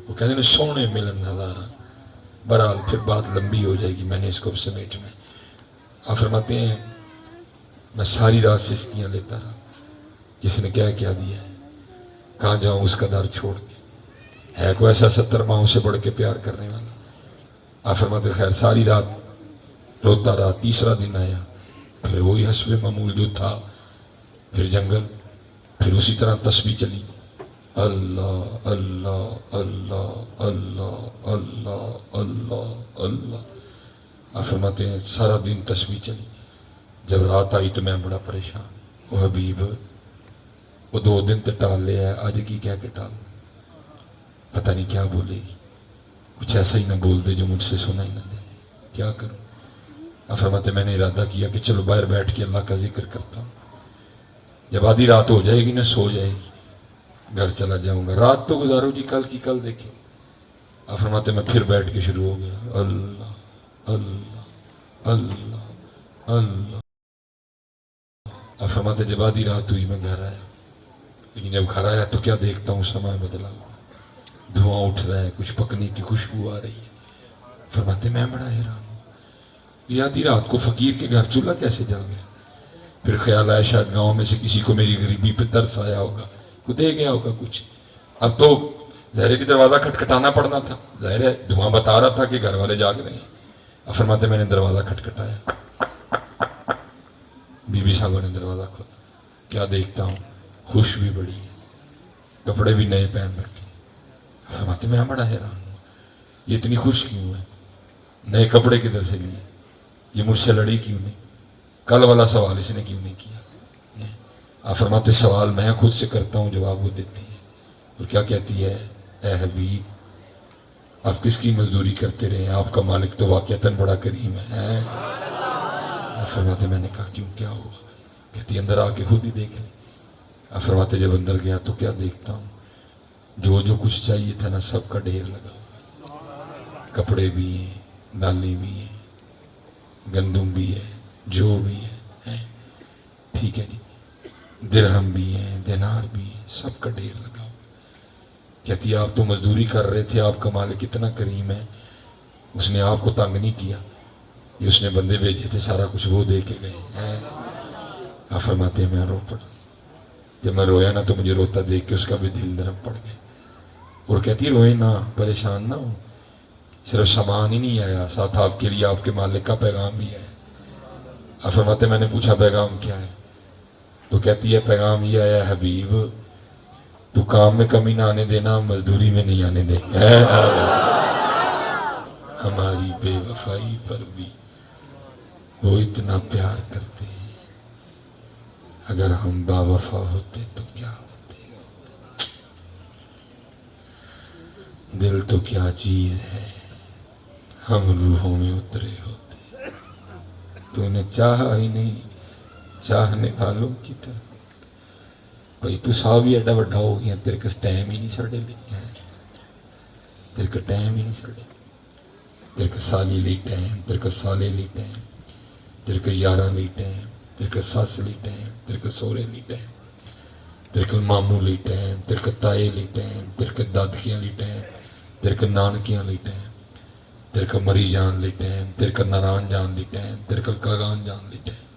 وہ کہتے ہیں سونے ملن ہزاراں. بہرحال پھر بات لمبی ہو جائے گی، میں نے اس کو سمیٹ میں. آپ فرماتے ہیں میں ساری رات سسکیاں لیتا رہا، جس نے کیا دیا ہے، کہاں جاؤں اس کا در چھوڑ کے. ہے کوئی ایسا 70 ماہوں سے بڑھ کے پیار کرنے والا؟ آپ فرماتے خیر ساری رات روتا رہا. تیسرا دن آیا، پھر وہی حسب معمول جو تھا، پھر جنگل، پھر اسی طرح تسبیح چلی. اللہ اللہ اللہ اللہ اللہ اللہ اللہ. آپ فرماتے ہیں سارا دن تسبیح چلی. جب رات آئی تو میں بڑا پریشان. وہ حبیب وہ 2 دن تو ٹال لیا ہے، آج کی کیا کہ ٹال، پتہ نہیں کیا بولے گی. کچھ ایسا ہی نہ بول دے جو مجھ سے سنا ہی نہ دے. کیا کروں؟ اب فرماتے میں نے ارادہ کیا کہ چلو باہر بیٹھ کے اللہ کا ذکر کرتا ہوں، جب آدھی رات ہو جائے گی نا سو جائے گی گھر چلا جاؤں گا، رات تو گزارو جی کل کی کل دیکھیں۔ اب فرماتے میں پھر بیٹھ کے شروع ہو گیا، اللہ اللہ اللہ اللہ۔ اب فرماتے جب آدھی رات ہوئی میں گھر آیا، لیکن جب گھر آیا تو کیا دیکھتا ہوں سماں بدلا ہوا، دھواں اٹھ رہا ہے، کچھ پکنے کی خوشبو آ رہی ہے۔ فرماتے میں بڑا حیران ہوں، یہ آدھی رات کو فقیر کے گھر چولہا کیسے جل گیا؟ پھر خیال آیا شاید گاؤں میں سے کسی کو میری غریبی پہ ترس آیا ہوگا، کو دے گیا ہوگا کچھ۔ اب تو ظاہر کی دروازہ کھٹکھٹانا پڑنا تھا، ظاہر ہے دھواں بتا رہا تھا کہ گھر والے جاگ رہے ہیں۔ اب فرماتے میں نے دروازہ کھٹکھٹایا، بی بی صاحبہ نے دروازہ کھولا، کیا دیکھتا ہوں خوش بھی بڑی ہے، کپڑے بھی نئے پہن رکھے۔ فرماتے میں بڑا حیران ہوں، یہ اتنی خوش کیوں ہے؟ نئے کپڑے کدھر سے لیے؟ یہ مجھ سے لڑی کیوں نہیں؟ کل والا سوال اس نے کیوں نہیں کیا؟ آپ فرماتے سوال میں خود سے کرتا ہوں، جواب وہ دیتی ہے، اور کیا کہتی ہے؟ اے حبیب آپ کس کی مزدوری کرتے رہے ہیں، آپ کا مالک تو واقعتاً بڑا کریم ہے۔ آپ فرماتے میں نے کہا کیوں کیا ہوا؟ کہتی اندر آ کے خود ہی دیکھ لیں۔ آپ فرماتے جب اندر گیا تو کیا دیکھتا ہوں، جو کچھ چاہیے تھا نا سب کا ڈھیر لگا ہوا، کپڑے بھی ہیں، دالیں بھی ہیں، گندم بھی ہے، جو بھی ہے، ٹھیک ہے جی، درہم بھی ہیں، دینار بھی ہیں، سب کا ڈھیر لگا ہوا۔ کہتی آپ تو مزدوری کر رہے تھے، آپ کا مالک اتنا کریم ہے، اس نے آپ کو تنگ نہیں کیا، یہ اس نے بندے بھیجے تھے سارا کچھ وہ دے کے گئے۔ آپ فرماتے ہیں میں رو پڑا، جب میں رویا نا تو مجھے روتا دیکھ کے اس کا بھی دل نرم پڑ گیا، اور کہتی روئے نہ، پریشان نہ ہو، صرف سامان ہی نہیں آیا، ساتھ آپ کے لیے آپ کے مالک کا پیغام بھی ہے۔ آپ فرماتے میں نے پوچھا پیغام کیا ہے؟ تو کہتی ہے پیغام یہ آیا حبیب تو کام میں کمی نہ آنے دینا، مزدوری میں نہیں آنے دے۔ ہماری بے وفائی پر بھی وہ اتنا پیار کرتے ہیں، اگر ہم با وفا ہوتے تو کیا ہوتے؟ دل تو کیا چیز ہے، ہم روحوں میں اترے ہوتے، تو نے چاہا ہی نہیں چاہنے والوں کی طرح۔ بھائی تو صاحب ہی ایڈا وڈا ہو گیا، تیرے کس ٹائم ہی نہیں سڑے لے، تیرے کا ٹائم ہی نہیں سڑے، تیرے کا سالی لی ٹائم، تیرے کا سالے لی ٹائم، تیرے کا یارہ لی ٹائم، تیرے کا ساس لی ٹائم، تیرے کا سورے لی ٹائم، تیرے کا ماموں لی ٹائم، تیرے کا تائے لی ٹائم، تیرے کا دادکیاں لی ٹائم، تیرے کا نانکیاں لی ٹائم، تیرے کا مری جان لی ٹائم، تیرے کا ناران جان لی ٹائم، تیرے کا کاغان جان لی ٹائم،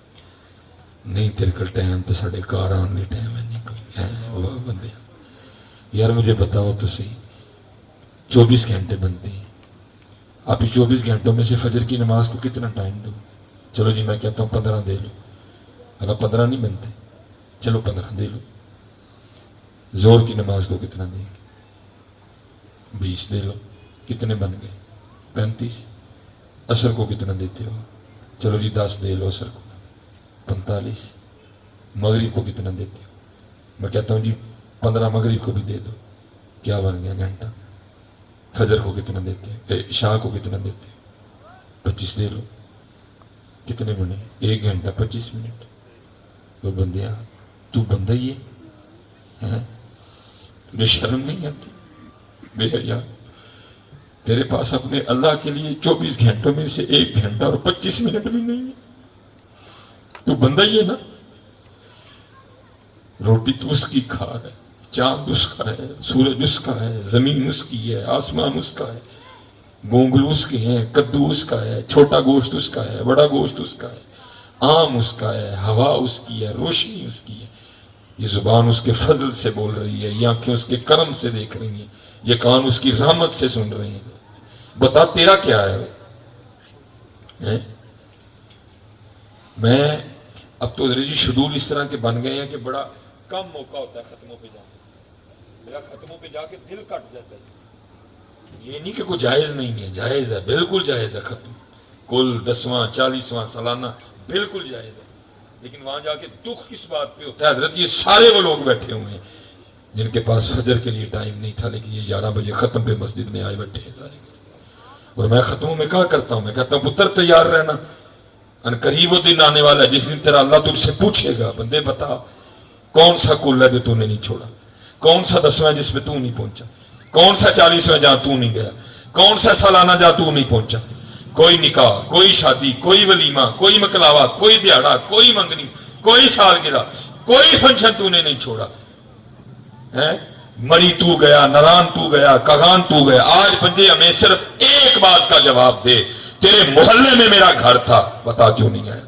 نہیں تیرے کا ٹائم تو ساڑھے کاران لی ٹائم ہے، نہیں کوئی ہے وہ بندے۔ یار مجھے بتاؤ تو صحیح، 24 گھنٹے بنتے ہیں، آپ اس 24 گھنٹوں میں سے فجر کی نماز کو کتنا ٹائم دو؟ چلو جی میں کہتا ہوں 15 دے لو، اگر 15 نہیں بنتے چلو 15 دے لو۔ زور کی نماز کو کتنا دیں گے؟ 20 دے لو، کتنے بن گئے؟ 35۔ عصر کو کتنا دیتے ہو؟ چلو جی 10 دے لو عصر کو، 45۔ مغرب کو کتنا دیتے ہو؟ میں کہتا ہوں جی 15 مغرب کو بھی دے دو، کیا بن گیا؟ گھنٹہ۔ فجر کو کتنا دیتے ہو؟ عشاء کو کتنا دیتے ہو؟ 25 دے لو، کتنے بنے؟ 1 گھنٹہ 25 منٹ۔ وہ بندیا تو بندہ ہی ہے، تجھے شرم نہیں آتی؟ بے حیا، تیرے پاس اپنے اللہ کے لیے 24 گھنٹوں میں سے 1 گھنٹہ اور 25 منٹ بھی نہیں ہے، تو بندہ ہی ہے نا؟ روٹی تو اس کی کھا رہا ہے، چاند اس کا ہے، سورج اس کا ہے، زمین اس کی ہے، آسمان اس کا ہے، گونگلو اس کے ہیں، کدو اس کا ہے، چھوٹا گوشت اس کا ہے، بڑا گوشت اس کا ہے، آم اس کا ہے، ہوا اس کی ہے، روشنی اس کی ہے، یہ زبان اس کے فضل سے بول رہی ہے، یہ آنکھیں اس کے کرم سے دیکھ رہی ہیں، یہ کان اس کی رحمت سے سن رہے ہیں۔ بتا تیرا کیا ہے؟ میں اب تو جی شیڈول اس طرح کے بن گئے ہیں کہ بڑا کم موقع ہوتا ہے ختموں پہ جانے، میرا ختموں پہ جا کے دل کٹ جاتا ہے۔ یہ نہیں کہ کوئی جائز نہیں ہے، جائز ہے، بالکل جائز ہے ختم، کل 10واں 40واں سالانہ بالکل جائز ہے، لیکن وہاں جا کے دکھ کس بات پہ ہوتا ہے؟ حضرت یہ سارے وہ لوگ بیٹھے ہوئے ہیں جن کے پاس فجر کے لیے ٹائم نہیں تھا، لیکن یہ 11 بجے ختم پہ مسجد میں آئے بیٹھے ہیں سارے، اور میں ختموں میں کہا کرتا ہوں، میں کہتا ہوں پتر تیار رہنا، ان قریب وہ دن آنے والا ہے جس دن تیرا اللہ تجھ سے پوچھے گا بندے بتا کون سا کل ہے جو تو نے نہیں چھوڑا، کون سا 10واں جس پہ تو نہیں پہنچا، کون سا 40واں جہاں تو نہیں گیا، کون سا سالانہ جہاں تو نہیں پہنچا۔ کوئی نکاح، کوئی شادی، کوئی ولیمہ، کوئی مکلاوا، کوئی دیہڑا، کوئی منگنی، کوئی سالگرہ، کوئی فنکشن تو نے نہیں چھوڑا ہے۔ مری تو گیا، نران تو گیا، کغان تو گیا۔ آج بندے ہمیں صرف ایک بات کا جواب دے، تیرے محلے میں میرا گھر تھا، بتا کیوں نہیں آیا؟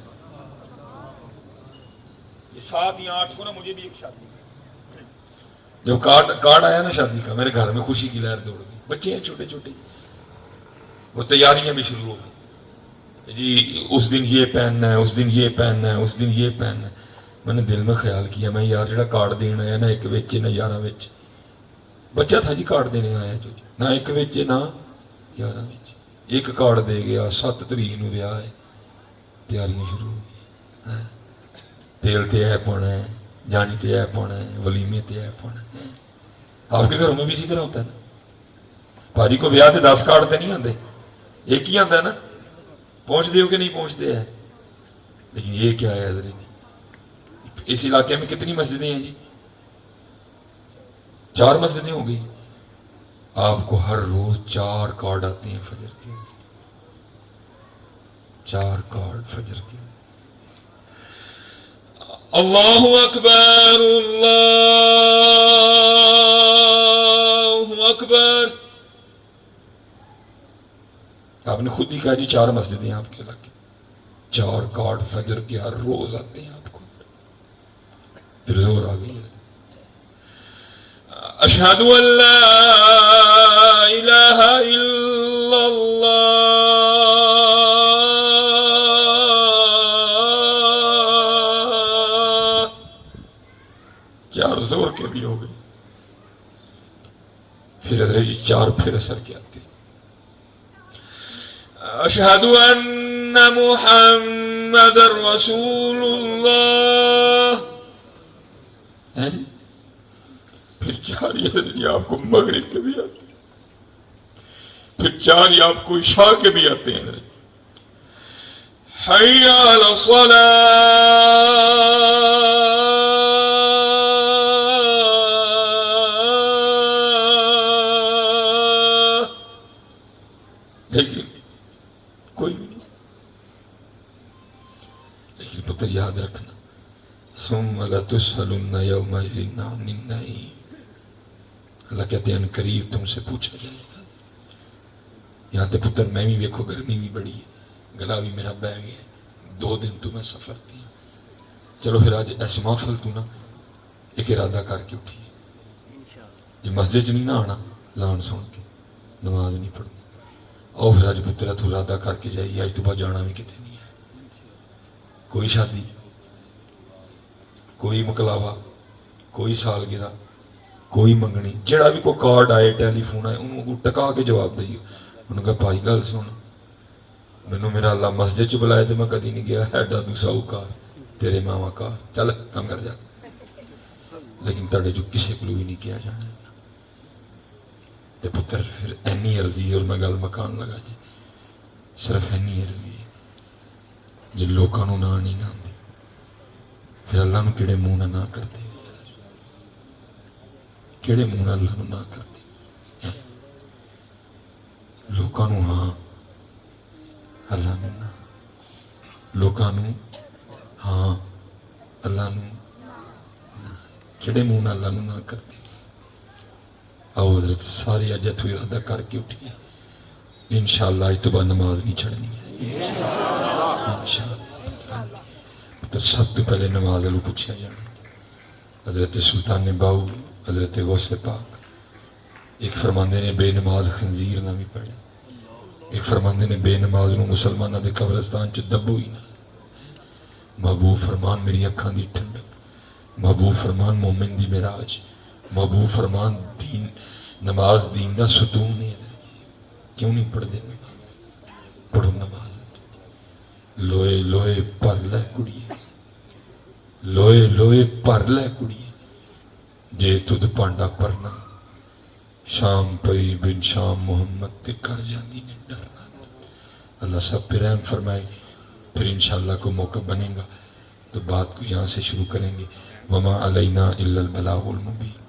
یہ 7 یا 8 کو نا مجھے بھی ایک شادی، جب کارڈ آیا نا شادی کا، میرے گھر میں خوشی کی لہر دوڑ گئی۔ بچے ہیں چھوٹے چھوٹے، وہ تیاریاں بھی شروع ہو گئی جی، اس دن یہ پہننا ہے، اس دن یہ پہننا ہے، اس دن یہ پہننا ہے۔ میں نے دل میں خیال کیا میں یار جڑا کارڈ دینا ہے نہ ایک وچ نہ 11 وچ، بچہ تھا جی کارڈ دینے آیا جو نہ ایک وچ نہ 11 وچ، ایک کارڈ دے گیا۔ 7 تاریخ نو ویاہ ہے، تیاریاں شروع ہو گئی، تیل تے ہے پانا ہے، جانی تے ہے پانا ہے، ولیمے تے ہے پانا ہے۔ آپ کے گھروں میں بھی اسی طرح ہوتا ہے نا؟ بھاجی کو بیاہ تے 10 کارڈ تے نہیں آتے، ایک ہی آتا ہے نا؟ پہنچتے ہو کہ نہیں پہنچتے ہیں؟ لیکن یہ کیا ہے حضرت جی، اس علاقے میں کتنی مسجدیں ہیں جی؟ 4 مسجدیں ہو گئی۔ آپ کو ہر روز 4 کارڈ آتے ہیں فجر کے، 4 کارڈ فجر کے۔ اللہ اکبر، اللہ اکبر۔ آپ نے خود ہی کہا جی 4 مسجدیں آپ کے علاقے، 4 کارڈ فجر کے ہر روز آتے ہیں آپ کو۔ پھر زور آ گئی، اشہد ان لا الہ الا اللہ، 4 زور کے بھی ہو گئی۔ پھر حضرت جی 4 پھر اثر کے آتے، اشہد ان محمد رسول اللہ، پھر 4 یہ آپ کو مغرب کے بھی آتے ہیں، پھر 4 یہ آپ کو عشاء کے بھی آتے ہیں۔ حی علی الصلاۃ، لیکن کوئی بھی نہیں۔ لیکن پتر یاد رکھنا، ثم لتسألن یومئذ عن النعیم، اللہ کہتے ہیں قریب تم سے پوچھا جائے گا۔ یہاں تے پتر میں بھی ویکھو گرمی بھی بڑی ہے، گلا بھی میرا بہ گیا، 2 دن تو میں سفر تھی۔ چلو پھر آج ایسے محفل تو نا ایک ارادہ کر کے اٹھی، یہ مسجد چ نہیں نہ آنا، زان سن کے نماز نہیں پڑھنی، اور پھر آج پترا تو ارادہ کر کے جائیے آج تو بعد جانا بھی کتے نہیں ہے۔ کوئی شادی، کوئی مکلاوا، کوئی سالگرہ، کوئی منگنی، جڑا بھی کوئی کارڈ آئے ٹیلی فون آئے انہوں ٹکا کے جواب دئیے۔ انہوں نے کہا بھائی گل سن، مینوں میرا اللہ مسجد چ بلائے تو میں کدی نہیں گیا، ایڈا تو ساہوکار تیرے ماوا کار، چل کم کر جا۔ لیکن تڑے جو کسی کو بھی نہیں کیا جانا تے پتر پھر اینی عرضی، اور میں گل مکان لگا جی صرف اینی عرضی ہے جی لوکاں نوں نہ نہیں نہ آندی، پھر اللہ نو کیڑے منہ نہ کرتے، کیڑے منہ اللہ نو نہ کرتے۔ لوکاں نو ہاں، اللہ نو نہ، لوکاں نو ہاں، اللہ نو نہ، کیڑے منہ اللہ نو نہ کرتے۔ آؤ حضرت سارے اج تو ارادہ کر کے اٹھیے، انشاءاللہ اج تو بعد نماز نہیں چھڑنی ہے انشاءاللہ۔ تو سب تو پہلے نماز والوں پوچھا جانا، حضرت سلطان باؤ حضرت غوث پاک ایک فرماندے نے بے نماز خنزیر نہ بھی پڑھے، ایک فرماندے نے بے نماز نو مسلمانہ دے قبرستان چ دبو ہی نہ۔ محبوب فرمان میری اکھاں دی ٹھنڈک، محبوب فرمان مومن دی معراج، محبوب فرمان دین نماز دین دا ستون ہے۔ کیوں نہیں پڑھ دے نماز؟ پڑھو نماز۔ لوئے لوئے پر لے کڑیے، لوئے لوئے پر لے کڑیے، جے تد پانڈا پرنا، شام پئی بن شام محمد تے کر جاندی نے ڈرنا۔ اللہ سب پہ رحم فرمائے، پھر انشاءاللہ کوئی موقع بنے گا تو بات کو یہاں سے شروع کریں گے. وما علینا الا البلاغ المبین.